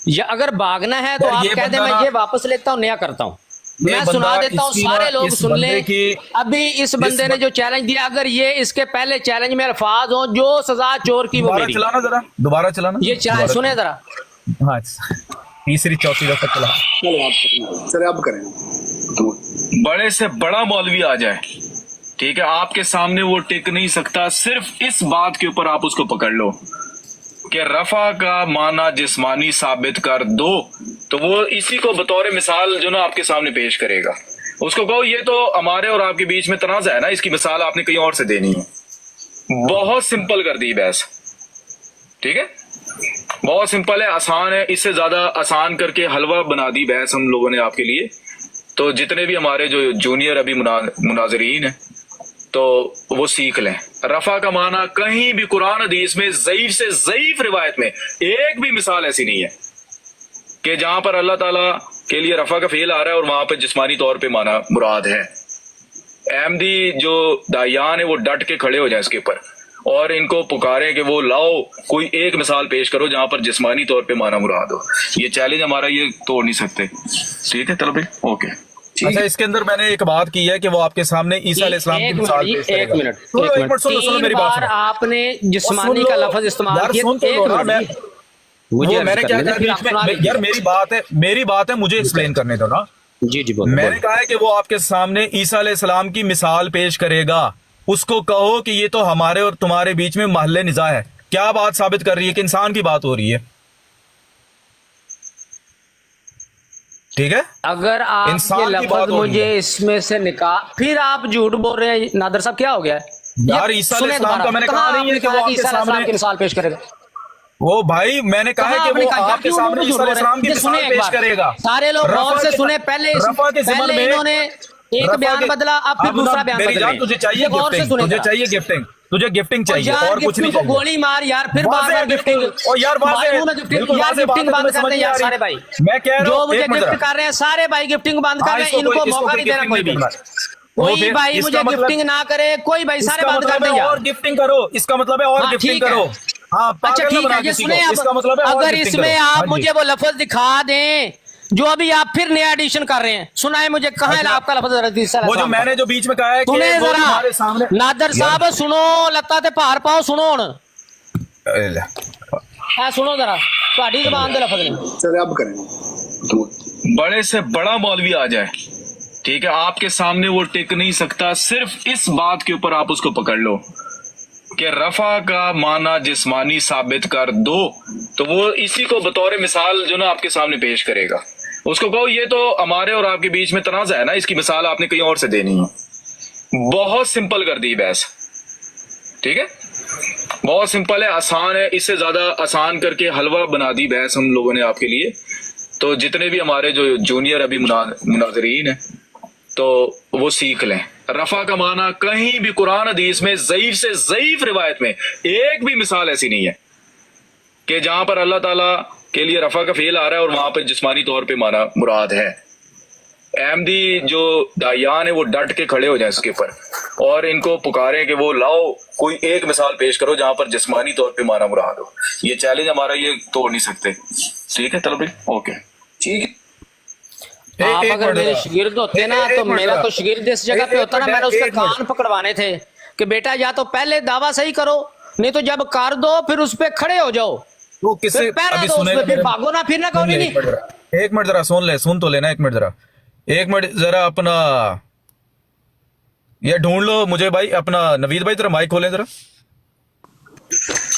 या अगर भागना है तो यार, आप ये कह दें बंदा मैं ना- ये वापस लेता हूँ, नया करता हूँ, ये मैं बंदा सुना देता हूँ, इसकी सारे ना- लोग इस सुन बंदे लें। की- अभी इस बंदे ने जो चैलेंज दिया, अगर ये इसके पहले चैलेंज में अल्फाज हो जो सजा चोर की वो दोबारा मेरी, चलाना जरा, दोबारा चलाना, ये चैलेंज सुने जरा। हाँ, तीसरी चौथी दफा चला। चले अब करें। बड़े से बड़ा मौलवी आ जाए, ठीक है, आपके सामने वो टिक नहीं सकता, सिर्फ इस बात के ऊपर आप उसको पकड़ लो कि रफा का माना जिस्मानी साबित कर दो, तो वो इसी को बतौर मिसाल जो ना आपके सामने पेश करेगा। उसको कहो ये तो हमारे और आपके बीच में तनाज़ा है ना, इसकी मिसाल आपने कहीं और से देनी है। बहुत सिंपल कर दी बहस, ठीक है, बहुत सिंपल है, आसान है, इससे ज्यादा आसान करके हलवा बना दी बहस हम लोगों ने आपके लिए। तो जितने भी हमारे जो जूनियर अभी मुनाजरीन है तो वो सीख लें। रफा का माना कहीं भी कुरान हदीस में ज़ईफ से ज़ईफ रिवायत में एक भी मिसाल ऐसी नहीं है कि जहां पर अल्लाह ताला के लिए रफा का फेल आ रहा है और वहां पर जिस्मानी तौर पे माना मुराद है। अहमदी जो दायान है वो डट के खड़े हो जाए इसके ऊपर और इनको पुकारें कि वो लाओ कोई एक मिसाल पेश करो जहां पर जिस्मानी तौर पे माना मुराद हो। ये चैलेंज हमारा ये तोड़ नहीं सकते, ठीक है। चलो भाई, ओके। अच्छा, इसके अंदर मैंने एक बात की है कि वो आपके सामने ईसा अलैहिस्सलाम की मिसाल पेश करेगा। एक मिनट सुनो मेरी बात सुनो। आपने जिस्मानी का लफ्ज इस्तेमाल यार किया, सुन तो एक लो ना, मिनट मैं मुझे वो मैंने क्या कहा फिर आप बीच में, सुना दीजिए। यार मेरी बात है, मुझे एक्सप्लेन करने दो ना। जी जी बोलो, मैंने बोलो। कहा है कि वो आपके सामने ईसा अलैहिस्सलाम की मिसाल पेश करेगा, उसको कहो कि ये तो हमारे और तुम्हारे बीच में महल्ले निज़ा है। क्या बात साबित कर रही है कि इंसान की बात हो रही है, ठीक है। अगर आप इंसान ये की लफ्ज बात हो रही मुझे है। इसमें से निकाल, फिर आप झूठ बोल रहे हैं नादर साहब, क्या हो गया है? यार ये ईसा सुने अलैहिस्सलाम का दोबारा, मैंने कहाँ कहा नहीं है आपने कि वो कहा आपके ईसा अलैहिस्सलाम सामने, की मिसाल पेश करेगा? वो भाई मैंने कहा है कहाँ कि आपने वो कहा? आपके क्यों सामने झूठ ईसा बोल रहे हैं? अलैहिस्सलाम की ये सुने मिसाल एक पेश बार, करेगा। सारे लोग गौर से सुने। रफा के ज़िमन में इन्होंने एक रफा बयान के- बदला, अब फिर अब दूसरा ना बयान मेरी बदल जान, तुझे चाहिए गौर से गिफ्टिंग, सुने तुझे जरा। चाहिए गिफ्टिंग, तुझे गिफ्टिंग चाहिए यार और कुछ नहीं गिफ्टिंग को चाहिए। गोली मार यार, फिर बार वाज़ेह बार गिफ्टिंग। और यार वाज़ेह, मालूम है गिफ्टिंग, बिल्कुल यार वाज़ेह बात गिफ्टिंग है, बंद तुम्हें कर दें समझ यार नहीं आ सारे रही। भाई। मैं कह रहा जो हूं, मुझे एक मिनट गिफ्ट जरा। कर रहे हैं सारे भाई गिफ्टिंग बंद कर हाँ, रहे हैं, इसको इनको कोई- इसको मौका कोई नहीं देना गिफ्टिंग कोई भी। नहीं करना। वो कोई फिर भाई इसका मुझे मतलब- गिफ्टिंग ना करे, कोई भाई सारे इसका बंद कर मतलब दें है यार। और गिफ्टिंग करो, इसका मतलब है और हाँ, गिफ्टिंग ठीक है। करो। हाँ, अच्छा पागल ना ठीक बना है, ये किसी सुने को। इसका मतलब है और अगर गिफ्टिंग इसमें करो। आप हाँ जी। मुझे वो लफ्ज दिखा दें जो अभी आप फिर नया एडिशन कर रहे हैं, सुनाए मुझे, कहाँ है अच्छा, आपका लफ्ज? वो जो मैंने जो बीच में कहा है कि सुने वो तुम्हारे जरा सामने नादर साहब, सुनो लत्ता ते भार पाओ, सुनो हुण। हाँ सुनो जरा, ਤੁਹਾਡੀ ਜ਼ਬਾਨ ਦੇ लफ्ज ने। चले अब करें। बड़े से बड़ा मौलवी आ जाए, ठीक है, आपके सामने वो टिक नहीं सकता, सिर्फ इस बात के ऊपर आप उसको पकड़ लो कि रफा का माना जिस्मानी साबित कर दो, तो वो इसी को बतौर मिसाल जो ना आपके सामने पेश करेगा। उसको कहो ये तो हमारे और आपके बीच में तनाज़ा है ना, इसकी मिसाल आपने कहीं और से देनी है। बहुत सिंपल कर दी बहस, ठीक है, बहुत सिंपल है, आसान है, इससे ज्यादा आसान करके हलवा बना दी बहस हम लोगों ने आपके लिए। तो जितने भी हमारे जो जूनियर अभी मुनाजरीन है तो वो सीख लें। रफा का माना कहीं भी कुरान हदीस में ज़ईफ से ज़ईफ रिवायत में एक भी मिसाल ऐसी नहीं है कि जहां पर अल्लाह ताला के लिए रफा का फेल आ रहा है और वहां पर जिस्मानी तौर पे माना मुराद है। अहमदी जो दायान है वो डट के खड़े हो जाए इसके ऊपर और इनको पुकारें कि वो लाओ कोई एक मिसाल पेश करो जहां पर जिस्मानी तौर पे माना मुराद हो। ये चैलेंज हमारा ये तोड़ नहीं सकते, ठीक है। चलो भाई, ओके, ठीक है। आप अगर मेरे शागिर्द होते ना तो मेरा तो शागिर्द इस जगह पे होता ना, मैंने उसके कान पकड़वाने थे कि बेटा या तो पहले दावा सही करो, नहीं तो जब कर दो फिर उस पे खड़े हो जाओ, वो किससे फिर पैरा अभी दो उस पे, सुनेगा फिर मेरे- भागो ना, फिर ना कहो सुन ले, नहीं। एक मिनट जरा सुन ले, सुन तो लेना एक मिनट जरा। एक मिनट जरा अपना ये ढूंढ लो मुझे भाई, अपना नवीद भाई जरा माइक खोलें जरा।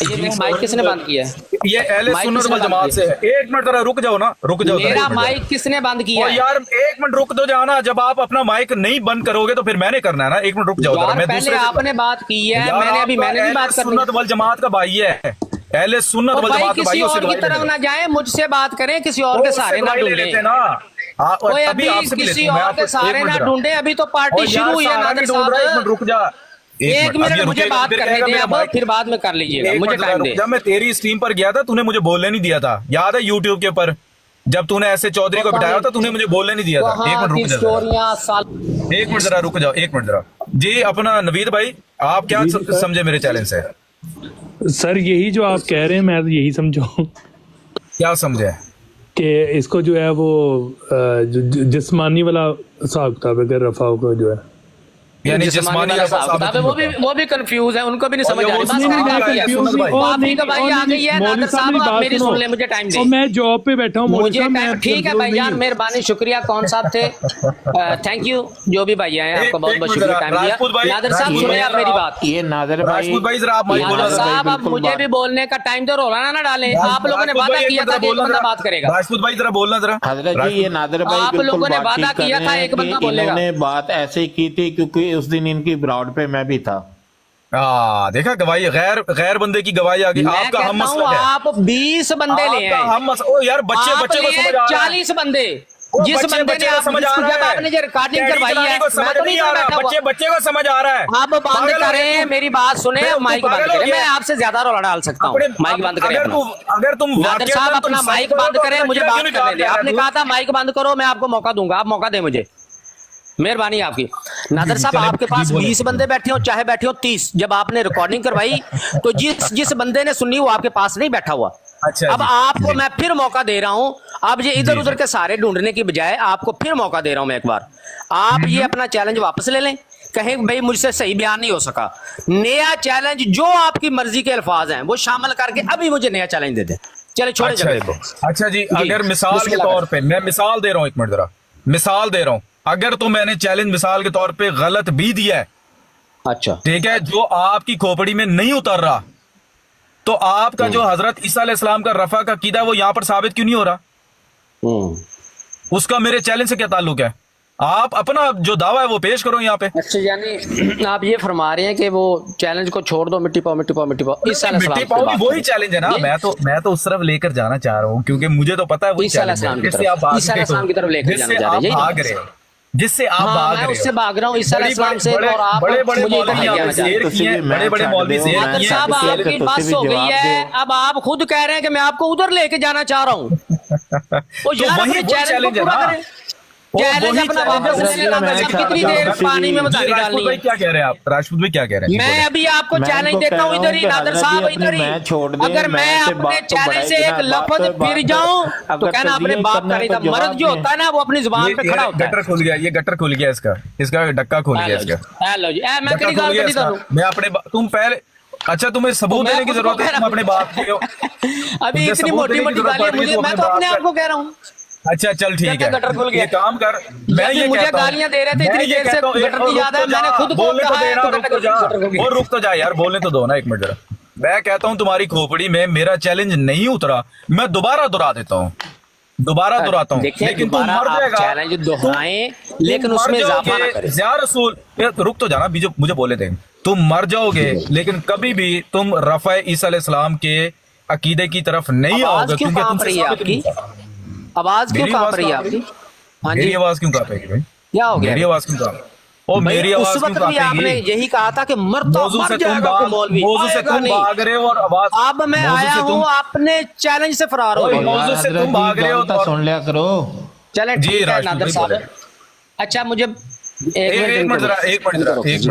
ये मेरा माइक किसने बंद किया है? ये अहले माइक सुन्नत किसने वल बंद जमात से किया? है। एक मिनट जरा रुक जाओ ना, रुक जाओ जरा, मेरा एक मिनट माइक जरा। किसने बंद किया ओ है? यार एक मिनट रुक दो जाना, जब आप अपना माइक नहीं बंद करोगे तो फिर मैंने करना है ना। एक मिनट रुक जाओ जरा, यार मैं पहले दूसरे आपने बात की है, यार मैंने अभी मैंने भी बात करनी सुन्नत वल जमात का भाई है, अहले सुन्नत तो वल भाई जमात का किसी भाई, और की तरफ ना जाए, मुझसे बात करें, किसी और के सहारे ना ढूंढे। कोई अभी किसी और के सहारे ना ढूंढे, अभी तो पार्टी शुरू हुई है नादिर साहब। रुक जा एक मिनट मुझे बात करने दें, अब फिर बाद में कर लीजिएगा, मुझे टाइम दे। जब मैं तेरी स्ट्रीम पर गया था तूने मुझे बोलने नहीं दिया था, याद है यूट्यूब के ऊपर जब तूने ऐसे चौधरी को बिठाया था, तूने मुझे बोलने नहीं दिया था। एक मिनट रुक जाओ, एक मिनट जरा रुक जाओ, एक मिनट जरा जी। अपना नवीद भाई आप क्या समझे मेरे चैलेंज से? सर यही जो आप कह रहे हैं मैं यही समझो। क्या समझे? कि इसको जो है वो जिस्मानी वाला हिसाब किताब अगर रफा को जो है यानी जिस्मानी वो भी कंफ्यूज है, उनको भी नहीं समझ आ रही। भाई आ गई है नादिर साहब, आप मेरी सुन ले, मुझे टाइम दे। मैं जॉब पे बैठा हूँ, मुझे टाइम ठीक है भाईजान, मेहरबानी, शुक्रिया। कौन साहब थे? थैंक यू, जो भी भाई आए आपका बहुत बहुत शुक्रिया टाइम दिया। नादिर साहब सुने आप मेरी बात। ये नादिर भाई जरा आप नादिर साहब अब मुझे भी बोलने का टाइम दो, रोलाना ना डालें। आप लोगों ने वादा किया था कि एक बंदा बात करेगा। राजपूत भाई जरा बोलना जरा। हजरत जी ये नादिर भाई आप लोगों ने वादा किया था एक बंदा बोलेगा। इन्होंने बात ऐसे की थी क्योंकि उस दिन इनकी ब्राउड पे मैं भी था। देखा गवाही, गैर बंदे की गवाही आ गई। आपका हम मसला है, आप 20 बंदे ले आए, हम ओ यार बच्चे को समझ आ रहा है। 40 बंदे, जिस बंदे ने आप जब आपने जो रिकॉर्डिंग करवाई है, मैं तो नहीं आ रहा, बच्चे को समझ आ रहा है। आप बंद करें, मेरी बात सुने, माइक बंद करें। मैं आपसे ज्यादा रोला डाल सकता हूँ, माइक बंद करें अपना। अगर तुम नादिर साहब अपना माइक बंद करें, मुझे बात करने दें। आपने कहा था माइक बंद करो, मैं आपको मौका दूंगा, आप मौका दें मुझे, मेहरबानी आपकी। नादिर साहब आपके पास 20 बंदे बैठे हो चाहे बैठे हो 30, जब आपने रिकॉर्डिंग करवाई तो जिस बंदे ने सुनी वो आपके पास नहीं बैठा हुआ। अच्छा, अब आपको मैं फिर मौका दे रहा हूं, अब ये इधर उधर के सारे ढूंढने की बजाय आपको फिर मौका दे रहा हूं मैं एक बार। आप ये अपना चैलेंज वापस ले लें, कहें भाई मुझसे सही बयान नहीं हो सका, नया चैलेंज जो आपकी मर्जी के अल्फाज हैं वो शामिल करके अभी मुझे नया चैलेंज दे दें। चले छोड़े झगड़े को। अच्छा जी, अगर मिसाल के तौर पे, मैं मिसाल दे रहा हूं, एक मिनट जरा मिसाल दे रहा हूं, अगर तो मैंने चैलेंज मिसाल के तौर पे गलत भी दिया है, अच्छा ठीक है, जो आपकी खोपड़ी में नहीं उतर रहा, तो आपका जो हजरत ईसा अलैहिस्सलाम का रफा का कीदा है वो यहां पर साबित क्यों नहीं हो रहा? उसका मेरे चैलेंज से क्या ताल्लुक है? आप अपना जो दावा है वो पेश करो यहाँ पे। अच्छा, यानी आप ये फरमा रहे हैं कि वो चैलेंज को छोड़ दो, मिट्टी पाओ मिट्टी पाओ मिट्टी पाओ। मिट्टी पाओ भी वही चैलेंज है ना। मैं तो उस तरफ लेकर जाना चाह रहा हूँ क्योंकि मुझे तो पता है वही चैलेंज है जिससे आप की तरफ लेकर जाना चाह रहे हैं, जिससे आप भाग रहे हो। उससे भाग रहा हूँ ईसा अलैहिस्सलाम से, और आप बड़े बड़े मुझे मौलवी यहाँ पे शेर किए हैं, बड़े बड़े मौलवी शेर किए हैं। साहब आपकी बस हो गई है, अब आप खुद कह रहे हैं कि मैं आपको उधर लेके जाना चाह रहा हूँ। वही चैलेंज है ना, चैलेंज अपना वापस ले लेना। कितनी देर पानी में मसाली डालनी है? क्या कह रहे हैं आप राजपूत भाई, क्या कह रहे हैं? मैं अभी आपको चैलेंज देता हूँ, इधर ही नादिर साहब, इधर ही। अगर मैं अपने चैलेंज से एक लफ्ज फिर जाऊं तो कहना अपने बाप का नहीं था। मर्द जो होता है ना वो अपनी जुबान पे खड़ा होता है। गटर खुल गया, ये गटर खुल गया, इसका ढक्का खुल गया इसका। हेलो जी, मैं कहीं गाल नहीं करूं, मैं अपने तुम पहले, अच्छा तुम्हें सबूत देने की जरूरत है, तुम अपने बाप के हो। अभी इतनी मोटी मोटी गालियां मुझे, मैं तो अपने आप को कह रहा हूँ। अच्छा चल ठीक है, गटर खुल गया, ये काम कर। मैं ये मुझे गालियां दे रहे थे इतनी देर से, गटर की याद है, मैंने खुद बोलने तो देना, और रुक तो जा यार, बोलने तो दो ना एक मिनट जरा। मैं कहता हूं तुम्हारी खोपड़ी में मेरा चैलेंज नहीं उतरा, मैं दोबारा दोहरा देता हूं, दोबारा दोहराता हूं, लेकिन तुम मर जाएगा। चैलेंज दोहराएं लेकिन उसमें इजाफा ना करें। या रसूल, रुक तो जाना, मुझे बोले दें। तुम मर जाओगे लेकिन कभी भी तुम रफ़ा ईसा अलैहिस्सलाम के अकीदे की तरफ नहीं आओगे, क्योंकि तुमसे आवाज क्यों कांप रही है आपकी? हाँ जी, मेरी आवाज क्यों कांपेगी भाई? क्या हो गया? मेरी आवाज क्यों कांप? ओ मेरी आवाज क्यों कांपेगी? आपने यही कहा था कि मर जाएगा मौलवी, मौजू से तुम भाग रहे हो और आवाज। अब मैं आया हूँ अपने चैलेंज से फरार हो गए। मौजू से तुम भाग रहे हो तो सुन लिया करो। चले जी नादिर साहब, अच्छा मुझे एक मिनट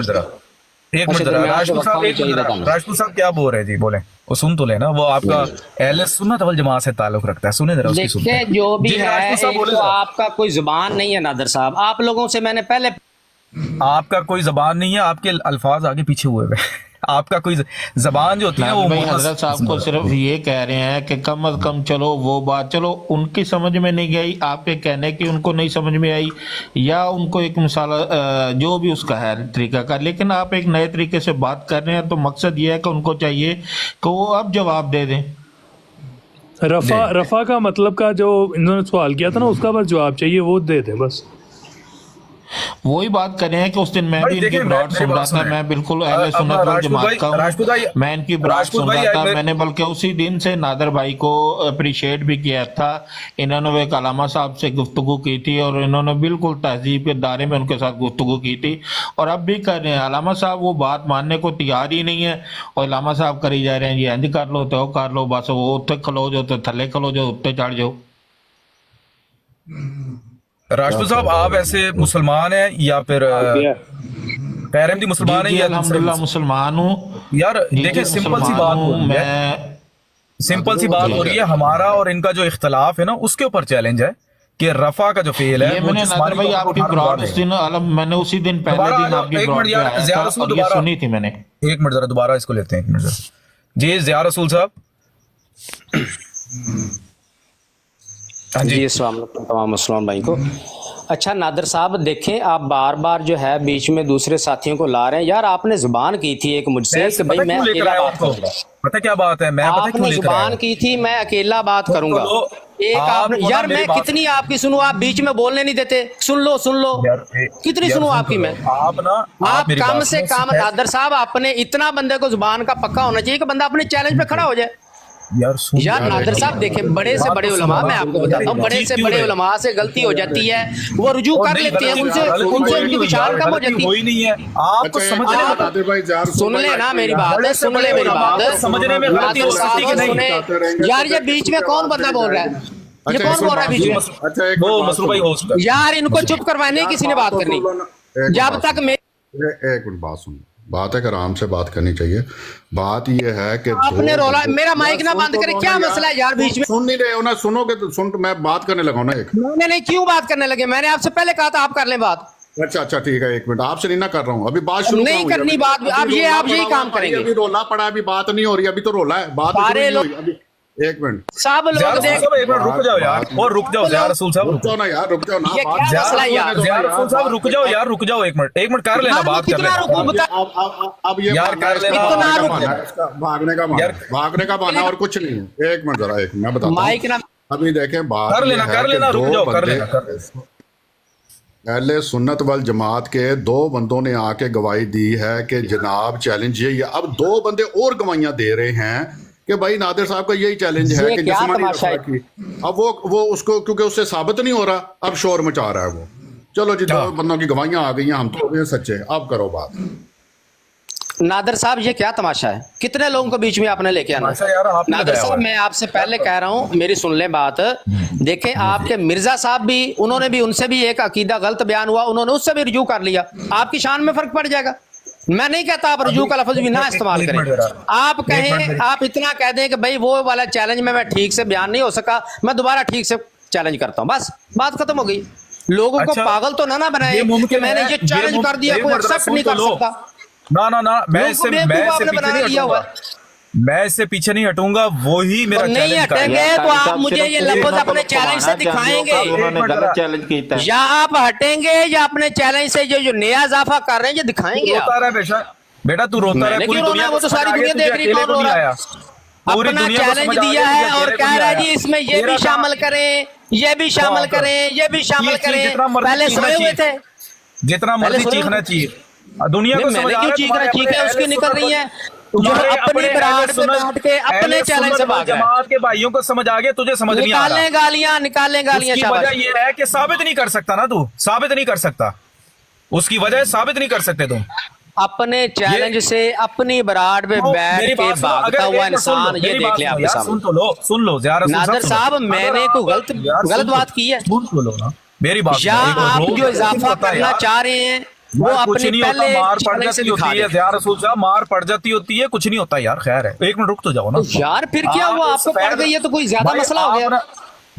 जरा राजपूत साहब क्या बोल रहे हैं जी, बोले वो सुन तो लेना। वो आपका अहले सुन्नत वल जमात से ताल्लुक रखता है, सुने जरा उसकी सुनते हैं। जो भी है, तो आपका कोई जुबान नहीं है नादिर साहब। आप लोगों से मैंने पहले, आपका कोई जुबान नहीं है, आपके अल्फाज आगे पीछे हुए आपका कोई जबान जो होती है वो भाई हजरत साहब को सिर्फ ये कह रहे हैं कि कम अज कम चलो वो बात, चलो उनकी समझ में नहीं गई, आपके कहने की उनको नहीं समझ में आई, या उनको एक मिसाल जो भी उसका है तरीका का, लेकिन आप एक नए तरीके से बात कर रहे हैं, तो मकसद ये है कि उनको चाहिए कि वो अब जवाब दे दें। रफा का मतलब का जो इन्होंने सवाल किया था ना, उसका बस जवाब चाहिए, वो दे दें बस। वही बात कर रहे हैं कि उस दिन मैं भी इनकी ब्रॉड सुन रहा था, मैं बिल्कुल अहले सुन्नत वल जमात का हूं, मैं इनकी ब्रॉड सुन रहा था, मैंने बल्कि उसी दिन से नादर भाई को अप्रिशिएट भी किया था। इन्होंने एक अलामा साहब से गुफ्तगू की थी और इन्होंने बिल्कुल तहजीब के दायरे में उनके साथ गुफ्तगू की थी, और अब भी कर रहे हैं। अलामा साहब वो बात मानने को तैयार ही नहीं है, और अलामा साहब करी जा रहे हैं जी इंज कर लो तो कर लो, बस वो उत्ते खलो जो तो थले खलो जो उत्ते चढ़ जाओ। राजपूत साहब आप ऐसे मुसलमान हैं या फिर पैरमदी मुसलमान है या अल्हम्दुलिल्लाह मुसलमान हूँ यार? देखिए सिंपल सी बात हो रही है, सिंपल सी बात हो रही है, हमारा और इनका जो इख्तलाफ है ना उसके ऊपर चैलेंज है कि रफा का जो फेल है मैंने नादर भाई आपकी ब्रॉड उस दिन मैंने उसी दिन पहले दिन आपकी ब्रॉड पे आया था और ये सुनी थी मैंने। एक मिनट जरा दोबारा इसको लेते हैं, एक मिनट जरा जी। ज़िया रसूल साहब जी, अस्सलाम वालेकुम तमाम मुसलमान भाई को। अच्छा नादर साहब देखें, आप बार बार जो है बीच में दूसरे साथियों को ला रहे हैं यार। आपने जुबान की थी एक मुझसे कि भाई मैं अकेला बात करूंगा, पता क्या बात है, मैं आपने जुबान की थी मैं अकेला बात करूंगा। एक आप यार मैं कितनी आपकी सुनूं, आप बीच में बोलने नहीं देते। सुन लो कितनी सुनूं आपकी मैं। आप कम से कम नादर साहब अपने इतना बंदे को जुबान का पक्का होना चाहिए कि बंदा अपने चैलेंज पे खड़ा हो जाए। यार नादर साहब देखें, बड़े से बड़े उलमा, मैं आपको बताता हूँ, बड़े से बड़े उलमा से गलती हो जाती है, वो रुजू कर लेते हैं, उनसे उनकी विचार कम हो जाती है। आपको समझने सुन ले ना मेरी बात, सुन ले मेरी बात, समझने में यार ये बीच में कौन बंदा बोल रहा है, ये कौन बोल रहा है बीच में? वो मसरूफ भाई होस्ट है यार, इनको चुप करवाने किसी ने बात करनी जब तक मैं एक मिनट बात सुन, बात है कि आराम से बात करनी चाहिए। बात ये है कि आपने रोला, मेरा माइक ना बंद करे, क्या मसला है यार? बीच में सुन नहीं रहे हो ना, सुनोगे तो सुन, मैं बात करने लगा ना। एक नहीं क्यों बात करने लगे? मैंने आपसे पहले कहा था आप कर लें बात। अच्छा ठीक है, एक मिनट, आपसे नहीं ना कर रहा हूँ, अभी बात शुरू नहीं करनी बात, आप यही काम करेंगे। अभी रोला पड़ा, अभी बात नहीं हो रही, अभी तो रोला है, बात सारे लोग। अभी एक मिनट सब लोग देख, एक मिनट रुक जाओ यार, और रुक जाओ ज़िया रसूल साहब, रुक जाओ ना यार, रुक जाओ ना। ज़िया रसूल साहब रुक जाओ यार, रुक जाओ, एक मिनट कर लेना, बात कर लेना। अब ये यार कर लेना, भागने का बहाना और कुछ नहीं है। एक मिनट जरा, एक मैं बताता हूँ। अभी देखें, बात कर लेना, रुक जाओ, कर लेना। अहले सुन्नत वल जमात के दो बंदों ने आके गवाही दी है कि जनाब चैलेंज यही है। अब दो बंदे और गवाहियां दे रहे हैं कि भाई नादिर साहब का यही चैलेंज है कि जिस्मानी रफा की। अब वो उसको क्योंकि उससे साबित नहीं हो रहा, अब शोर मचा रहा है वो। चलो जी, दो बंदों की गवाहियां आ गई हैं, हम तो हो गए सच्चे, अब करो बात। नादिर साहब ये क्या तमाशा है? कितने लोगों को बीच में आपने लेके आना? नादिर साहब मैं आपसे पहले कह रहा हूँ, मेरी सुन ले बात। देखें आपके मिर्जा साहब भी, उनसे भी एक अकीदा गलत बयान हुआ, उन्होंने उससे भी रुजू कर लिया। आपकी शान में फर्क पड़ जाएगा। मैं नहीं कहता आप रुजू का लफ्ज भी ना इस्तेमाल करें। आप कहें, आप इतना कह दें कि भाई वो वाला चैलेंज में मैं ठीक से बयान नहीं हो सका, मैं दोबारा ठीक से चैलेंज करता हूँ, बस बात खत्म हो गई। लोगों को पागल तो ना बनाए कि मैंने ये चैलेंज कर दिया, कोई एक्सेप्ट नहीं कर सकता। ना मैं इससे पीछे नहीं हटूंगा, वो ही मेरा नहीं हटेंगे तो आप मुझे ये लफ्ज अपने चैलेंज से दिखाएंगे, या आप हटेंगे या अपने चैलेंज से जो नया इजाफा कर रहे हैं ये दिखाएंगे। बेटा तू रोता रहा है, पूरी दुनिया वो तो सारी दुनिया देख रही कौन रो रहा है। अपना चैलेंज दिया है और कह रहा है जी इसमें ये भी शामिल करें, ये भी शामिल करें, ये भी शामिल करें। पहले सोए हुए थे, जितना मर्जी चीखना चाहिए दुनिया को समझ क्यों चीख रहा, चीखें उसकी निकल रही है जो अपनी बरात में बैठ के अपने चैलेंज से भाग रहा है। जमात के भाइयों को समझ आ गया, तुझे समझ नहीं आ रहा। निकालें गालियां। उसकी वजह ये है कि साबित नहीं कर सकता ना, तू साबित नहीं कर सकता, उसकी वजह साबित नहीं कर सकते तुम। अपने चैलेंज से अपनी बरात में बैठ के भागता हुआ इंसान, ये देख ले आपके सामने। सुन लो नादिर साहब, मैंने कोई गलत बात की है? सुन लो ना मेरी बात। या आप जो इजाफा करना चाह रहे हैं वो अपनी पहले मार पड़ जाती होती है ज़िया रसूल साहब, मार पड़ जाती होती है, कुछ नहीं होता यार। खैर है, एक मिनट रुक तो जाओ ना यार। फिर क्या हुआ? आपको पड़ गई है तो कोई ज्यादा मसला हो गया?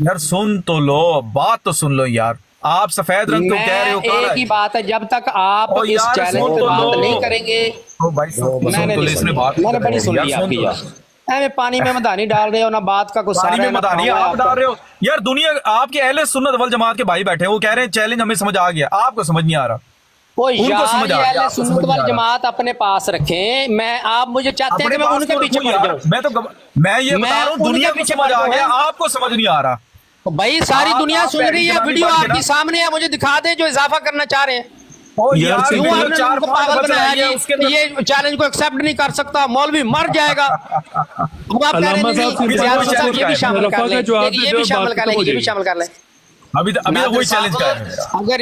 यार सुन तो लो, बात तो सुन लो यार। आप सफेद रंग क्यों कह रहे हो? काला एक ही बात है, जब तक आप ओ इस यार, चैलेंज सुन पे तो बात लो। नहीं करेंगे। ओ भाई मैंने नहीं इसने बात सुनी, मैंने बड़ी सुन ली आपकी यार। ऐਵੇਂ पानी में मदानी डाल रहे हो ना, बात का कुछ पानी में मदानी आप डाल रहे हो यार। दुनिया आपके अहले सुन्नत वल जमात के भाई बैठे हैं, वो कह रहे हैं चैलेंज हमें समझ आ गया, आपको समझ नहीं आ रहा। वो उनको यार समझ आ ये गया, अहले आपको समझ सुन्नत नहीं वल आ रहा। जमात अपने पास रखें। मैं आप मुझे चाहते हैं कि मैं उनके पीछे पड़ जाऊं। मैं ये बता रहा हूँ, दुनिया को समझ आ गया, आपको समझ नहीं आ रहा। भाई सारी दुनिया सुन रही है, आप वीडियो बन के आपकी ना। सामने है, मुझे दिखा दे जो इजाफा करना चाह रहे हैं। यार क्यों आपने चार उनको पागल बनाया जी? उसके अंदर ये चैलेंज को एक्सेप्ट नहीं कर सकता, मौलवी मर जाएगा। अब आप कह रहे हैं अल्लामा नहीं, साहब, ज़ियाद साहब ये भी शामिल रफ़ा कर का लें, जवाब ये भी दीजिए, शामिल बात कर लें, खत्म हो ये भी जाएगी। शामिल कर लें। अभी वही चैलेंज का है। अगर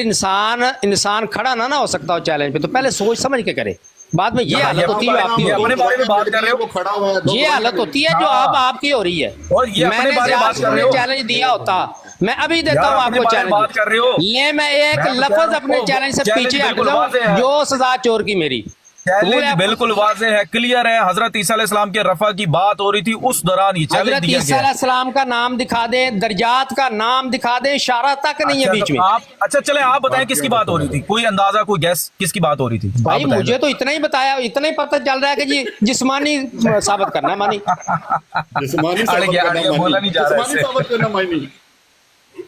इंसान खड़ा ना हो सकता हो चैलेंज पे, तो पहले सोच समझ के करे। बाद में ये हालत होती है आपकी, अपने बारे में बात कर रहे हो, खड़ा हुआ है, ये हालत होती है जो अब आपकी हो रही है। और ये अपने मैंने बारे में बात कर रहे हो। चैलेंज दिया होता, मैं अभी देता यार, हूँ अपने आपको बारे में बात कर रहे हो। चैलेंज। ये मैं एक मैं तो कह लफ्ज रहा अपने हूँ, चैलेंज से चैलेंज पीछे हट बिल्कुल वाज़ेह जाऊं, है। जो सजा चोर की मेरी चैलेंज बिल्कुल वाज़ेह है, क्लियर है। हजरत ईसा अलैहिस्सलाम के रफा की बात हो रही थी, उस दौरान ये चैलेंज हजरत दिया ईसा गया है। अलैहिस्सलाम का नाम दिखा दें, दर्जात का नाम दिखा दें, इशारा तक नहीं है अच्छा, बीच तो में। आप अच्छा चले आप बताएं किसकी बात हो रही थी, कोई अंदाजा, कोई गैस किसकी बात हो रही थी? भाई आप बताएं। मुझे तो इतना ही बताया, इतना ही पता चल रहा है कि जी जिस्मानी साबित करना है मानी। जिस्मानी अड़ साबित गया, करना अड़ गया, बोला नहीं जा रहा जिस्मानी ऐसे। साबित करना मायनी।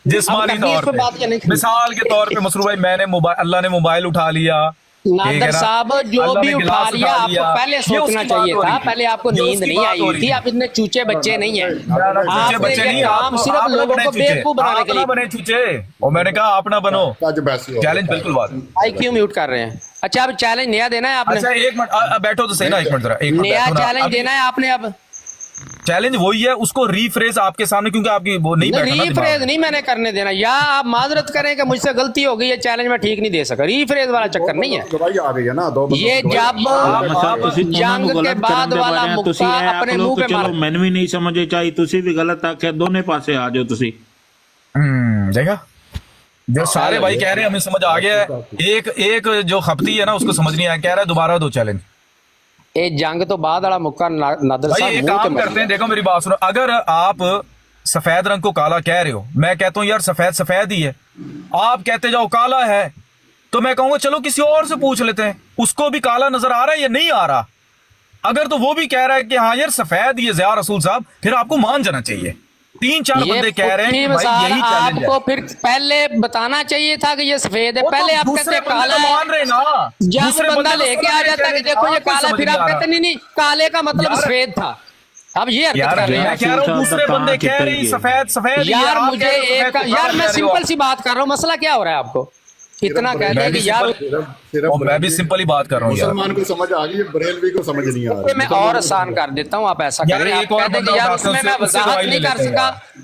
जिस्मानी अब करनी तौर इस पे बात या नहीं पे, करनी? मिसाल के तौर पे मसरूर भाई, मैंने अल्लाह ने मोबाइल उठा लिया, ठीक है नादर ना? साहब जो अल्लाह भी ने उठा गिलास लिया, उठा आपको लिया। पहले ये सोचना उसकी बात चाहिए हो रही था, थी। पहले आपको ये नींद उसकी नहीं बात आई हो हुई रही थी। थी। आप इतने चूचे बच्चे नहीं है, चूचे बच्चे ये नहीं, काम सिर्फ आप ना लोगों बने को चूचे, बेवकूफ बनाने आप के ना लिए। बने चूचे। और मैंने कहा आप ना बनो, आज बैसी हो चैलेंज बिल्कुल बात। भाई क्यों म्यूट कर रहे हैं? अच्छा अब चैलेंज नया देना है आपने? अच्छा एक मिनट बैठो तो सही ना, एक मिनट जरा, एक मिनट नया बैठो ना। चैलेंज अभी देना है आपने अब? चैलेंज वही है, उसको रीफ्रेज आपके सामने, क्योंकि आपकी वो नहीं बैठा ना दिमाग रीफ्रेज में। नहीं मैंने करने देना, या आप माजरत करें कि मुझसे गलती हो गई है, चैलेंज में ठीक नहीं दे सका। रीफ्रेज वाला चक्कर नहीं है गवाही आ गई है ना, दो ये। जब जंग के बाद वाला मुक्का अपने मुंह पे मार, मैंने भी नहीं समझे चाहिए, तुसी भी गलत आखे, दोनों पासे आ जाओ तुसी। देखा, जो सारे भाई कह रहे हैं हमें समझ आ गया है। एक जो खपती है ना, उसको समझ नहीं आया, कह रहा है दोबारा दो चैलेंज। ये जंग तो बाद वाला मुक्का नादर भाई साहब एक मुंह पे काम मार करते हैं, देखो मेरी बात सुनो, अगर आप सफेद रंग को काला कह रहे हो, मैं कहता हूं यार सफेद सफेद ही है, आप कहते जाओ काला है, तो मैं कहूंगा चलो किसी और से पूछ लेते हैं, उसको भी काला नजर आ रहा है या नहीं आ रहा। अगर तो वो भी कह रहा है कि हाँ यार सफेद ये ज़िया रसूल साहब, फिर आपको मान जाना चाहिए। 3-4 बंदे कह रहे हैं कि भाई यही चैलेंज है। आपको फिर पहले बताना चाहिए था कि ये सफेद है। वो तो पहले आप दूसरे कहते बंदे काला तो है, मान रहे ना, जब दूसरे बंदा बंदे तो लेके समझ आ रहे जाता है कि हैं, देखो ये आपको काला, समझ फिर नहीं आप आ कहते रहा। नहीं काले का मतलब यार- सफेद था। अब ये हरकत यार कर रहे मैं हैं कह रहा हूँ दूसरे बंदे कह रहे हैं सफेद सफेद ही है, यार। आप मुझे कह रहे हो एक सफेद को यार काला मैं कह रहे हो। सिंपल सी बात कर रहा हूँ, मसला क्या हो रहा है आपको? इतना कहते हैं कि यार और मैं भी सिंपल ही बात कर रहा हूँ यार। मुसलमान को समझ आ गई, बरेलवी को समझ नहीं आ रही। मैं और आसान कर देता हूँ, आप ऐसा यार करें, आप एक और कहते हैं बंदा कि यार उठाते हैं, उसमें मैं उससे वजाहत दवाई नहीं ले कर लेते हैं सका।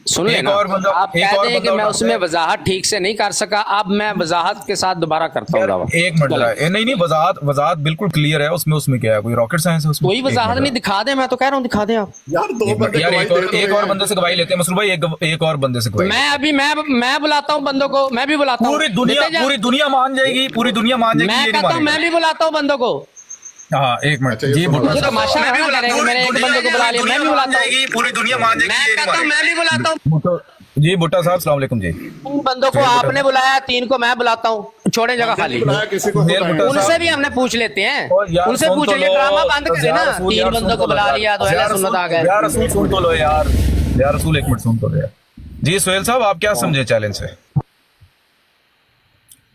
सुन एक लेना, और बंदा- आप एक कहते और हैं कि बंदा मैं उठाते उसमें हैं। वजाहत ठीक से नहीं कर सका, अब मैं वजाहत के साथ दोबारा करता हूँ दावा। एक मिनट जरा, नहीं वजाहत बिल्कुल क्लियर है, उसमें क्या है, कोई रॉकेट साइंस है उसमें? कोई वजाहत नहीं, दिखा दे, मैं तो कह रहा हूँ दिखा दे आप। यार दो बंदे यार गवाही दे रहे एक और बंदे से गवाही लेते हैं मसरूर भाई, एक और बंदे से गवाही। मैं अभी मैं बुलाता हूँ बंदों को, मैं भी बुलाता हूँ। पूरी देते जा। दुनिया मान जाएगी, पूरी दुनिया मान जाएगी, मैं ये नहीं कहता हूँ, मानेगी। मैं भी बुलाता हूँ बंदों को। हाँ एक मिनट अच्छा, ये जी सुनो। भुट्टो मुझे साहब, तमाशा मैं भी ना बुला- करें कि मैंने एक बंदे को बुला लिया, मैं भी दुनिया मान बुलाता हूँ। जाएगी, पूरी दुनिया मान जाएगी, मैं ये नहीं कहता हूँ, मैं भी बुलाता हूँ। मानेगी। जी भुट्टा साहब अस्सलाम वालेकुम जी। 3 बंदों को आपने बुलाया, 3 को मैं बुलाता हूँ, छोड़े जगह खाली। बुलाया किसी को जेल बुट्टा उनसे साहब, भी हमने पूछ लेते हैं, और यार उनसे सुन पूछे, तो ये लो, ड्रामा बंद तो करे यार ना। रसूल, 3 यार बंदों सुन को तो लो बुला यार। लिया तो यार अहले सुन्नत आ गए। यार रसूल सुन तो लो यार, यार रसूल एक मिनट सुन तो लो यार। जी सोहेल साहब आप क्या समझे चैलेंज से?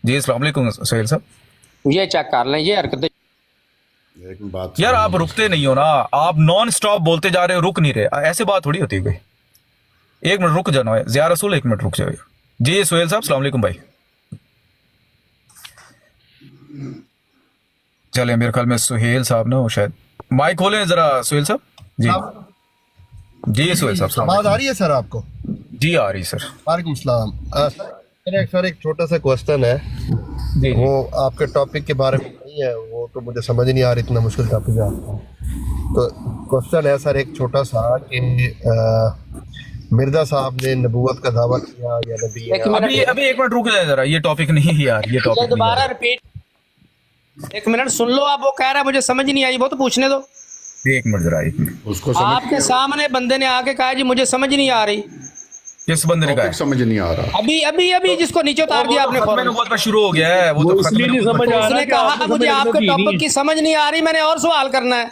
जी अस्सलाम वालेकुम सोहेल साहब। ये चेक कर लें, ये हरकतें एक बात यार आप रुकते नहीं हो ना, आप नॉन स्टॉप बोलते जा रहे हो, रुक नहीं रहे, ऐसे बात थोड़ी होती है कोई। एक मिनट रुक जाना है ज़िया रसूल, एक मिनट रुक जाओ। जी सोहेल साहब अस्सलाम वालेकुम भाई। चले मेरे ख्याल में सुहेल साहब ना, वो शायद माइक खोलें जरा सुहेल साहब। जी जी सुहेल साहब आवाज आ रही है सर आपको? जी आ रही सर। वालेकुम सलाम। सर एक छोटा सा क्वेश्चन है, जी वो आपके टॉपिक के बारे में नहीं है, वो तो मुझे समझ नहीं आ रही, इतना मुश्किल टॉपिक है आपका। तो क्वेश्चन है सर एक छोटा सा कि मिर्जा साहब ने नबूवत का दावा किया या नबी है? अभी एक मिनट रुक जाए जरा, ये टॉपिक नहीं है यार, ये टॉपिक दोबारा रिपीट। 1 मिनट सुन लो आप, वो कह रहा है मुझे समझ नहीं आई, वो तो पूछने दो। एक मिनट जरा, एक मिनट उसको आपके सामने बंदे ने आके कहा जी मुझे समझ नहीं आ रही, किस बंदे ने कहा? समझ नहीं आ रहा। अभी जिसको नीचे उतार दिया आपने फौरन। नबूवत का शुरू हो गया है, वो तो इसलिए नहीं समझ आ रहा उसने कि कहा आपको मुझे समझ आपके नहीं आ टॉपिक रही। की समझ नहीं आ रही, मैंने और सवाल करना है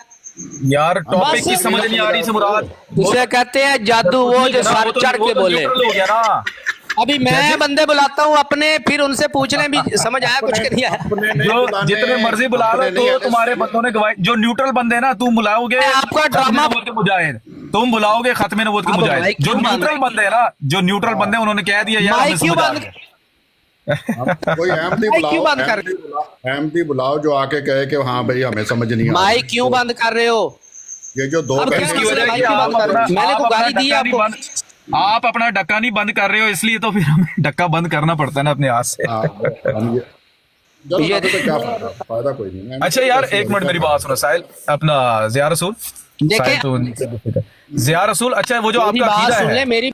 यार। टॉपिक बस। की समझ नहीं आ रही से मुराद उसे कहते हैं जादू, वो जो सर चढ़ के बोले। हो गया ना। अभी मैं बंदे बुलाता हूँ अपने, फिर उनसे पूछने भी समझ आया कुछ के नहीं आया। जो जितने मर्जी बुला लो, तो तुम्हारे बंदों ने गवाही, जो न्यूट्रल बंदे ना, तुम बुलाओगे आपका ड्रामा के मुजाहिद, तुम बुलाओगे खत्म नबूवत के मुजाहिद। जो न्यूट्रल बंदे है ना, जो न्यूट्रल बंदे, उन्होंने कह दिया यार माइक क्यों बंद, कोई क्यों बंद कर, अहमदी बुलाओ जो आके कहे कि हाँ भाई हमें समझ नहीं आ रहा। माइक क्यों बंद कर रहे हो? ये जो दो इसकी वजह है कि मैंने तो गाली दी है आपको। आप अपना ढक्का नहीं बंद कर रहे हो, इसलिए तो फिर हमें ढक्का बंद करना पड़ता है ना अपने हाथ से। ये तो क्या फायदा कोई नहीं। अच्छा यार, एक मिनट मेरी बात सुनो साहिल, अपना ज़िया रसूल, ज़िया रसूल। अच्छा, वो जो आपका अकीदा है, मेरी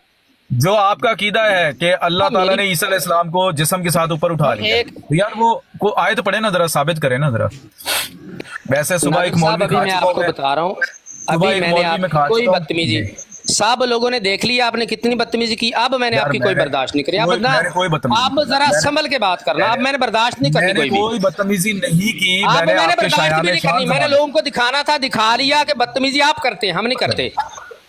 जो आपका अकीदा है कि अल्लाह ताला ने ईसा अलैहिस्सलाम को जिस्म के साथ ऊपर उठा लिया, तो यार वो को आयत पढ़े ना, जरा साबित करें ना जरा। वैसे सुबह एक मौलवी, मैं आपको बता रहा हूँ, अभी मैंने आपकी कोई बदतमीजी, सब लोगों ने देख लिया आपने कितनी बदतमीजी की। अब मैंने आपकी कोई बर्दाश्त नहीं करी। अब जरा संभल के बात करना। अब मैंने बर्दाश्त नहीं करनी कोई बदतमीजी नहीं की। मैंने बर्दाश्त भी नहीं करनी। मैंने लोगों को दिखाना था, दिखा लिया कि बदतमीजी आप करते हैं, हम नहीं करते।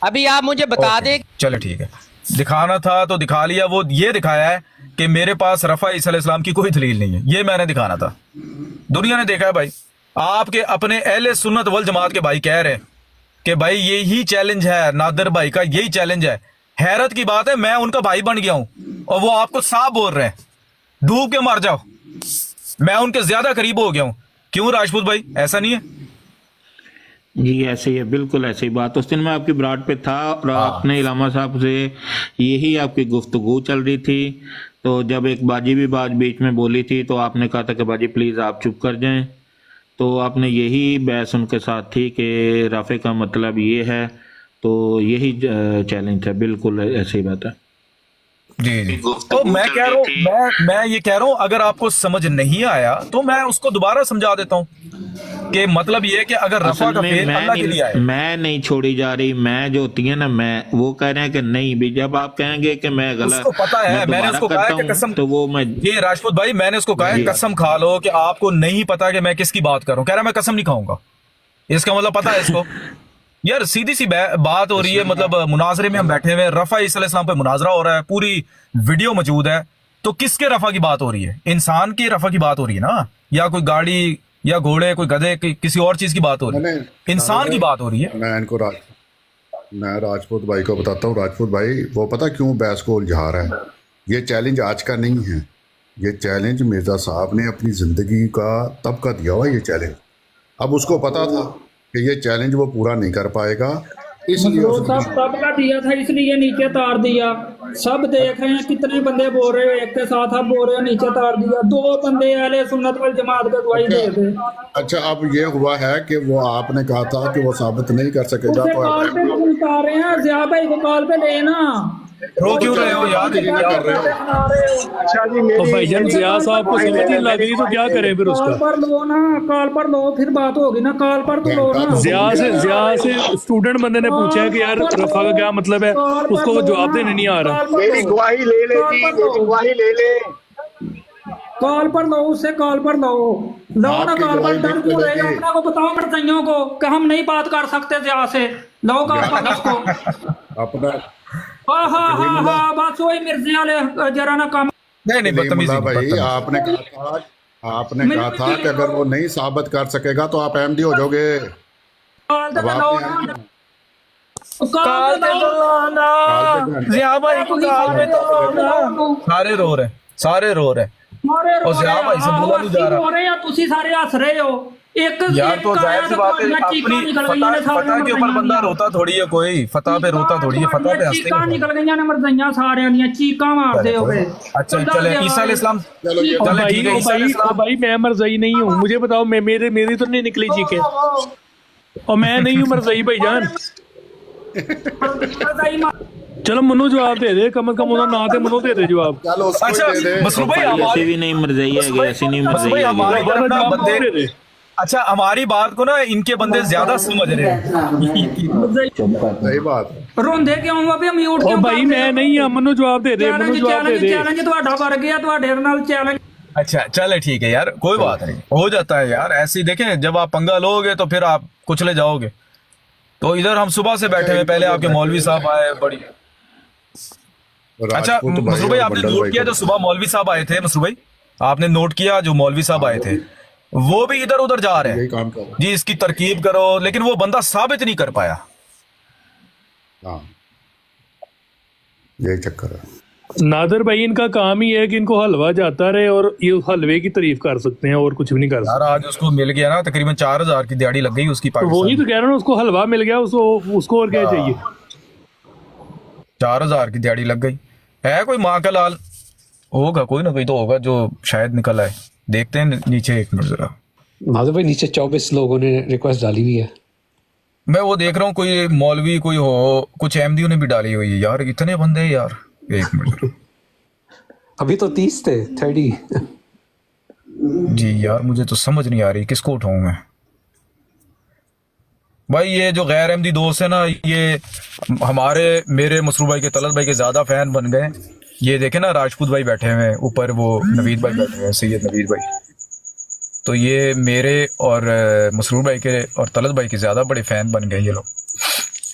अभी आप मुझे बता दें। चलो ठीक है, दिखाना था तो दिखा लिया। वो ये दिखाया है कि मेरे पास रफा ईसा अलैहिस्सलाम की कोई दलील नहीं है, ये मैंने दिखाना था। दुनिया ने देखा है भाई, आपके अपने अहले सुन्नत वल जमात के भाई कह रहे हैं कि भाई यही चैलेंज है, नादर भाई का यही चैलेंज है। हैरत की बात है, मैं उनका भाई बन गया हूं और वो आपको साफ बोल रहे हैं डूब के मर जाओ। मैं उनके ज्यादा करीब हो गया हूं। क्यों राजपूत भाई, ऐसा नहीं है? जी ऐसे ही है, बिल्कुल ऐसी बात। उस दिन मैं आपकी ब्राड पे था और आपने इलामा साहब से यही आपकी गुफ्तगू चल रही थी, तो जब एक बाजी भी बात बीच में बोली थी तो आपने कहा था कि बाजी प्लीज़ आप चुप कर जाएं। तो आपने यही बहस उनके साथ थी कि राफे का मतलब ये है, तो यही चैलेंज है। बिल्कुल ऐसी बात है। जी तो मैं कह रहा हूँ, मैं ये कह रहा हूँ, अगर आपको समझ नहीं आया तो मैं उसको दोबारा समझा देता हूँ कि मतलब ये है कि अगर रफा का फेल अल्लाह के लिए आए। मैं नहीं छोड़ी जा रही, मैं जो होती है ना, मैं वो कह रहे हैं कि नहीं भी, जब आप कहेंगे कि मैं गलत, उसको पता है, मैंने उसको कहा है कि कसम, तो वो मैं ये राजपूत भाई, मैंने उसको कहा है कसम खा लो कि आपको नहीं पता कि मैं किसकी बात कर रहा हूँ। कह रहा है मैं कसम नहीं खाऊंगा। इसका मतलब पता है इसको? यार सीधी सी बात हो रही है, मतलब मुनाजरे में हम बैठे हुए, रफा ईसा अलैहिस्सलाम पे मुनाजरा हो रहा है, पूरी वीडियो मौजूद है, तो किसके रफा की बात हो रही है? इंसान की रफा की बात हो रही है ना, या कोई गाड़ी या घोड़े, कोई गधे, किसी और चीज की बात हो रही है? इंसान की बात हो रही है। मैं राजपूत भाई को बताता हूँ। राजपूत भाई वो पता क्यों बहस को उलझा रहा है? ये चैलेंज आज का नहीं है, ये चैलेंज मिर्जा साहब ने अपनी जिंदगी का तब का दिया हुआ ये चैलेंज। अब उसको पता था कि ये चैलेंज वो पूरा नहीं कर पाएगा, इसलिए सब तब का दिया था, इसलिए नीचे तार दिया। सब देख रहे हैं कितने बंदे बोल रहे हो एक के साथ, आप बोल रहे हो नीचे तार दिया। 2 बंदे अहले सुन्नत वल जमात का गवाही दे थे। अच्छा, अब ये हुआ है कि वो आपने कहा था कि वो साबित नहीं कर सकेगा, तो कॉल पे उतार रहे हैं। ज़िया भाई को कॉल पे लेना, रो क्यों रहे हो यार? कर रहे हो। अच्छा जी, तो भाईजान ज़िया साहब को समझ नहीं लग रही तो क्या करें फिर? उसका कॉल पर लो ना, कॉल पर लो, फिर बात होगी ना। कॉल पर तो लो ना। ज़िया से स्टूडेंट बंदे ने पूछा है कि यार रफा का क्या मतलब है, उसको वो जवाब देने नहीं आ रहा। मेरी गवाही ले ले जी, मेरी गवाही ले ले। कॉल पर लो, उससे कॉल पर लो ना। कॉल पर डर क्यों रहे? अपना को बताओ मर्दाइयों को कि हम नहीं बात कर सकते ज़िया से। लो कॉल पर उसको अपना। हाँ बस वही मिर्जे वाले जरा ना काम। नहीं बदतमीजी भाई, आपने कहा था कि अगर वो नहीं साबित कर सकेगा तो आप अहमदी हो जाओगे। सारे रो रहे, सारे रो रहे, और ज़िया भाई से बोला नहीं जा रहा। तुसी सारे हंस रहे हो। एक यार तो जाहिर सी बात है, अपनी फतह के ऊपर बंदा रोता थोड़ी है, कोई फतह पे रोता थोड़ी है, फतह पे हंसते चीकां निकल गईयां ने मर्दाइयां सारे ਦੀਆਂ चीकां मारते हो गए। अच्छा चले ईसा अलैहिस्सलाम, चले ठीक है ईसा अलैहिस्सलाम। भाई मैं मरज़ई नहीं हूँ, मुझे बताओ, मेरी तो नहीं निकली चीखें, और मैं नहीं हूँ मरज़ई भाईजान। चलो मनु जवाब दे दे, कम से कम उन्होंने ना मनु दे दे जवाब। अच्छा मसरूफ भाई, ऐसी भी नहीं मरज़ई है, ऐसी नहीं मरज़ई है। अच्छा हमारी बात को ना इनके बंदे ज्यादा समझ रहे हैं। सही बात है। रोंदे क्यों अभी म्यूट क्यों भाई मैं नहीं मनु जवाब दे दे, मनु जवाब दे दे। चैलेंज ਤੁਹਾਡਾ ਵਰ ਗਿਆ ਤੁਹਾਡੇ ਨਾਲ ਚੈलेंज। अच्छा चले ठीक है यार, कोई बात नहीं, हो जाता है यार ऐसे ही। देखें जब आप पंगा लोगे तो फिर आप कुचले जाओगे। तो इधर हम सुबह से बैठे हुए, पहले आपके मौलवी साहब आए, बड़ी अच्छा मसरूर भाई आपने नोट किया जो सुबह मौलवी साहब आए थे, मसरूर भाई आपने नोट किया जो मौलवी साहब आए थे वो भी इधर उधर जा रहे हैं जी, इसकी तरकीब करो, लेकिन वो बंदा साबित नहीं कर पाया। हाँ यही चक्कर है। नादर भाई इनका काम ही है कि इनको हलवा जाता रहे और ये हलवे की तारीफ कर सकते हैं और कुछ भी नहीं कर सकते। यार आज उसको मिल गया ना तकरीबन 4000 की दिहाड़ी लग गई उसकी। तो वही तो कह रहा हूँ, उसको हलवा मिल गया, उसको और क्या चाहिए। 4000 की दिहाड़ी लग गई है। कोई माँ का लाल होगा, कोई ना कोई तो होगा जो शायद निकल आए। देखते हैं नीचे एक मिनट जरा। नादर भाई नीचे 24 लोगों ने रिक्वेस्ट डाली हुई है। मैं वो देख रहा हूँ कोई मौलवी कोई हो, कुछ अहमदियों ने भी डाली हुई है यार। इतने बंदे हैं यार, एक मिनट अभी तो 30 थे 30 जी यार मुझे तो समझ नहीं आ रही किसको उठाऊं मैं। भाई ये जो गैर अहमदी दोस्त है ना, ये हमारे मेरे मसरूर भाई के तलत भाई के ज्यादा फैन बन गए। ये देखे ना राजपूत भाई बैठे हुए हैं ऊपर, वो नवीद भाई बैठे हुए हैं, सैयद नवीद भाई। तो ये मेरे और मसरूर भाई के और तलत भाई के ज्यादा बड़े फैन बन गए ये लोग।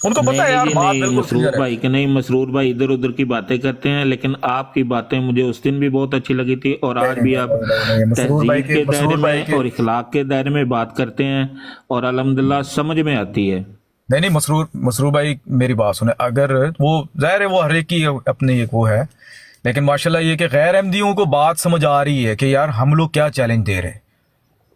उनको पता है यार बात बिल्कुल मसरूर भाई के नहीं, मसरूर भाई इधर उधर की बातें करते हैं, लेकिन आपकी बातें मुझे उस दिन भी बहुत अच्छी लगी थी और आज भी आप तहजीब के दायरे में और इखलाक के दायरे में बात करते हैं और अल्हम्दुलिल्लाह समझ में आती है। नहीं मसरूर भाई मेरी बात सुने, अगर वो जाहिर है वो हर एक की अपनी एक वो है, लेकिन माशाल्लाह ये कि गैर अहमदियों को बात समझ आ रही है कि यार हम लोग क्या चैलेंज दे रहे हैं,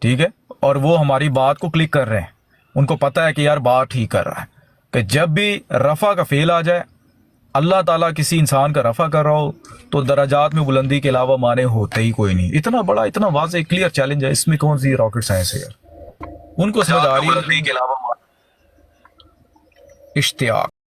ठीक है, और वो हमारी बात को क्लिक कर रहे हैं। उनको पता है कि यार बात ठीक कर रहा है कि जब भी रफ़ा का फेल आ जाए, अल्लाह ताला किसी इंसान का रफ़ा कर रहा हो तो दराजात में बुलंदी के अलावा माने होते ही कोई नहीं। इतना बड़ा इतना वाज़ेह क्लियर चैलेंज है, इसमें कौन सी रॉकेट साइंस है यार। उनको समझ आ रही है के अलावा इश्तियाक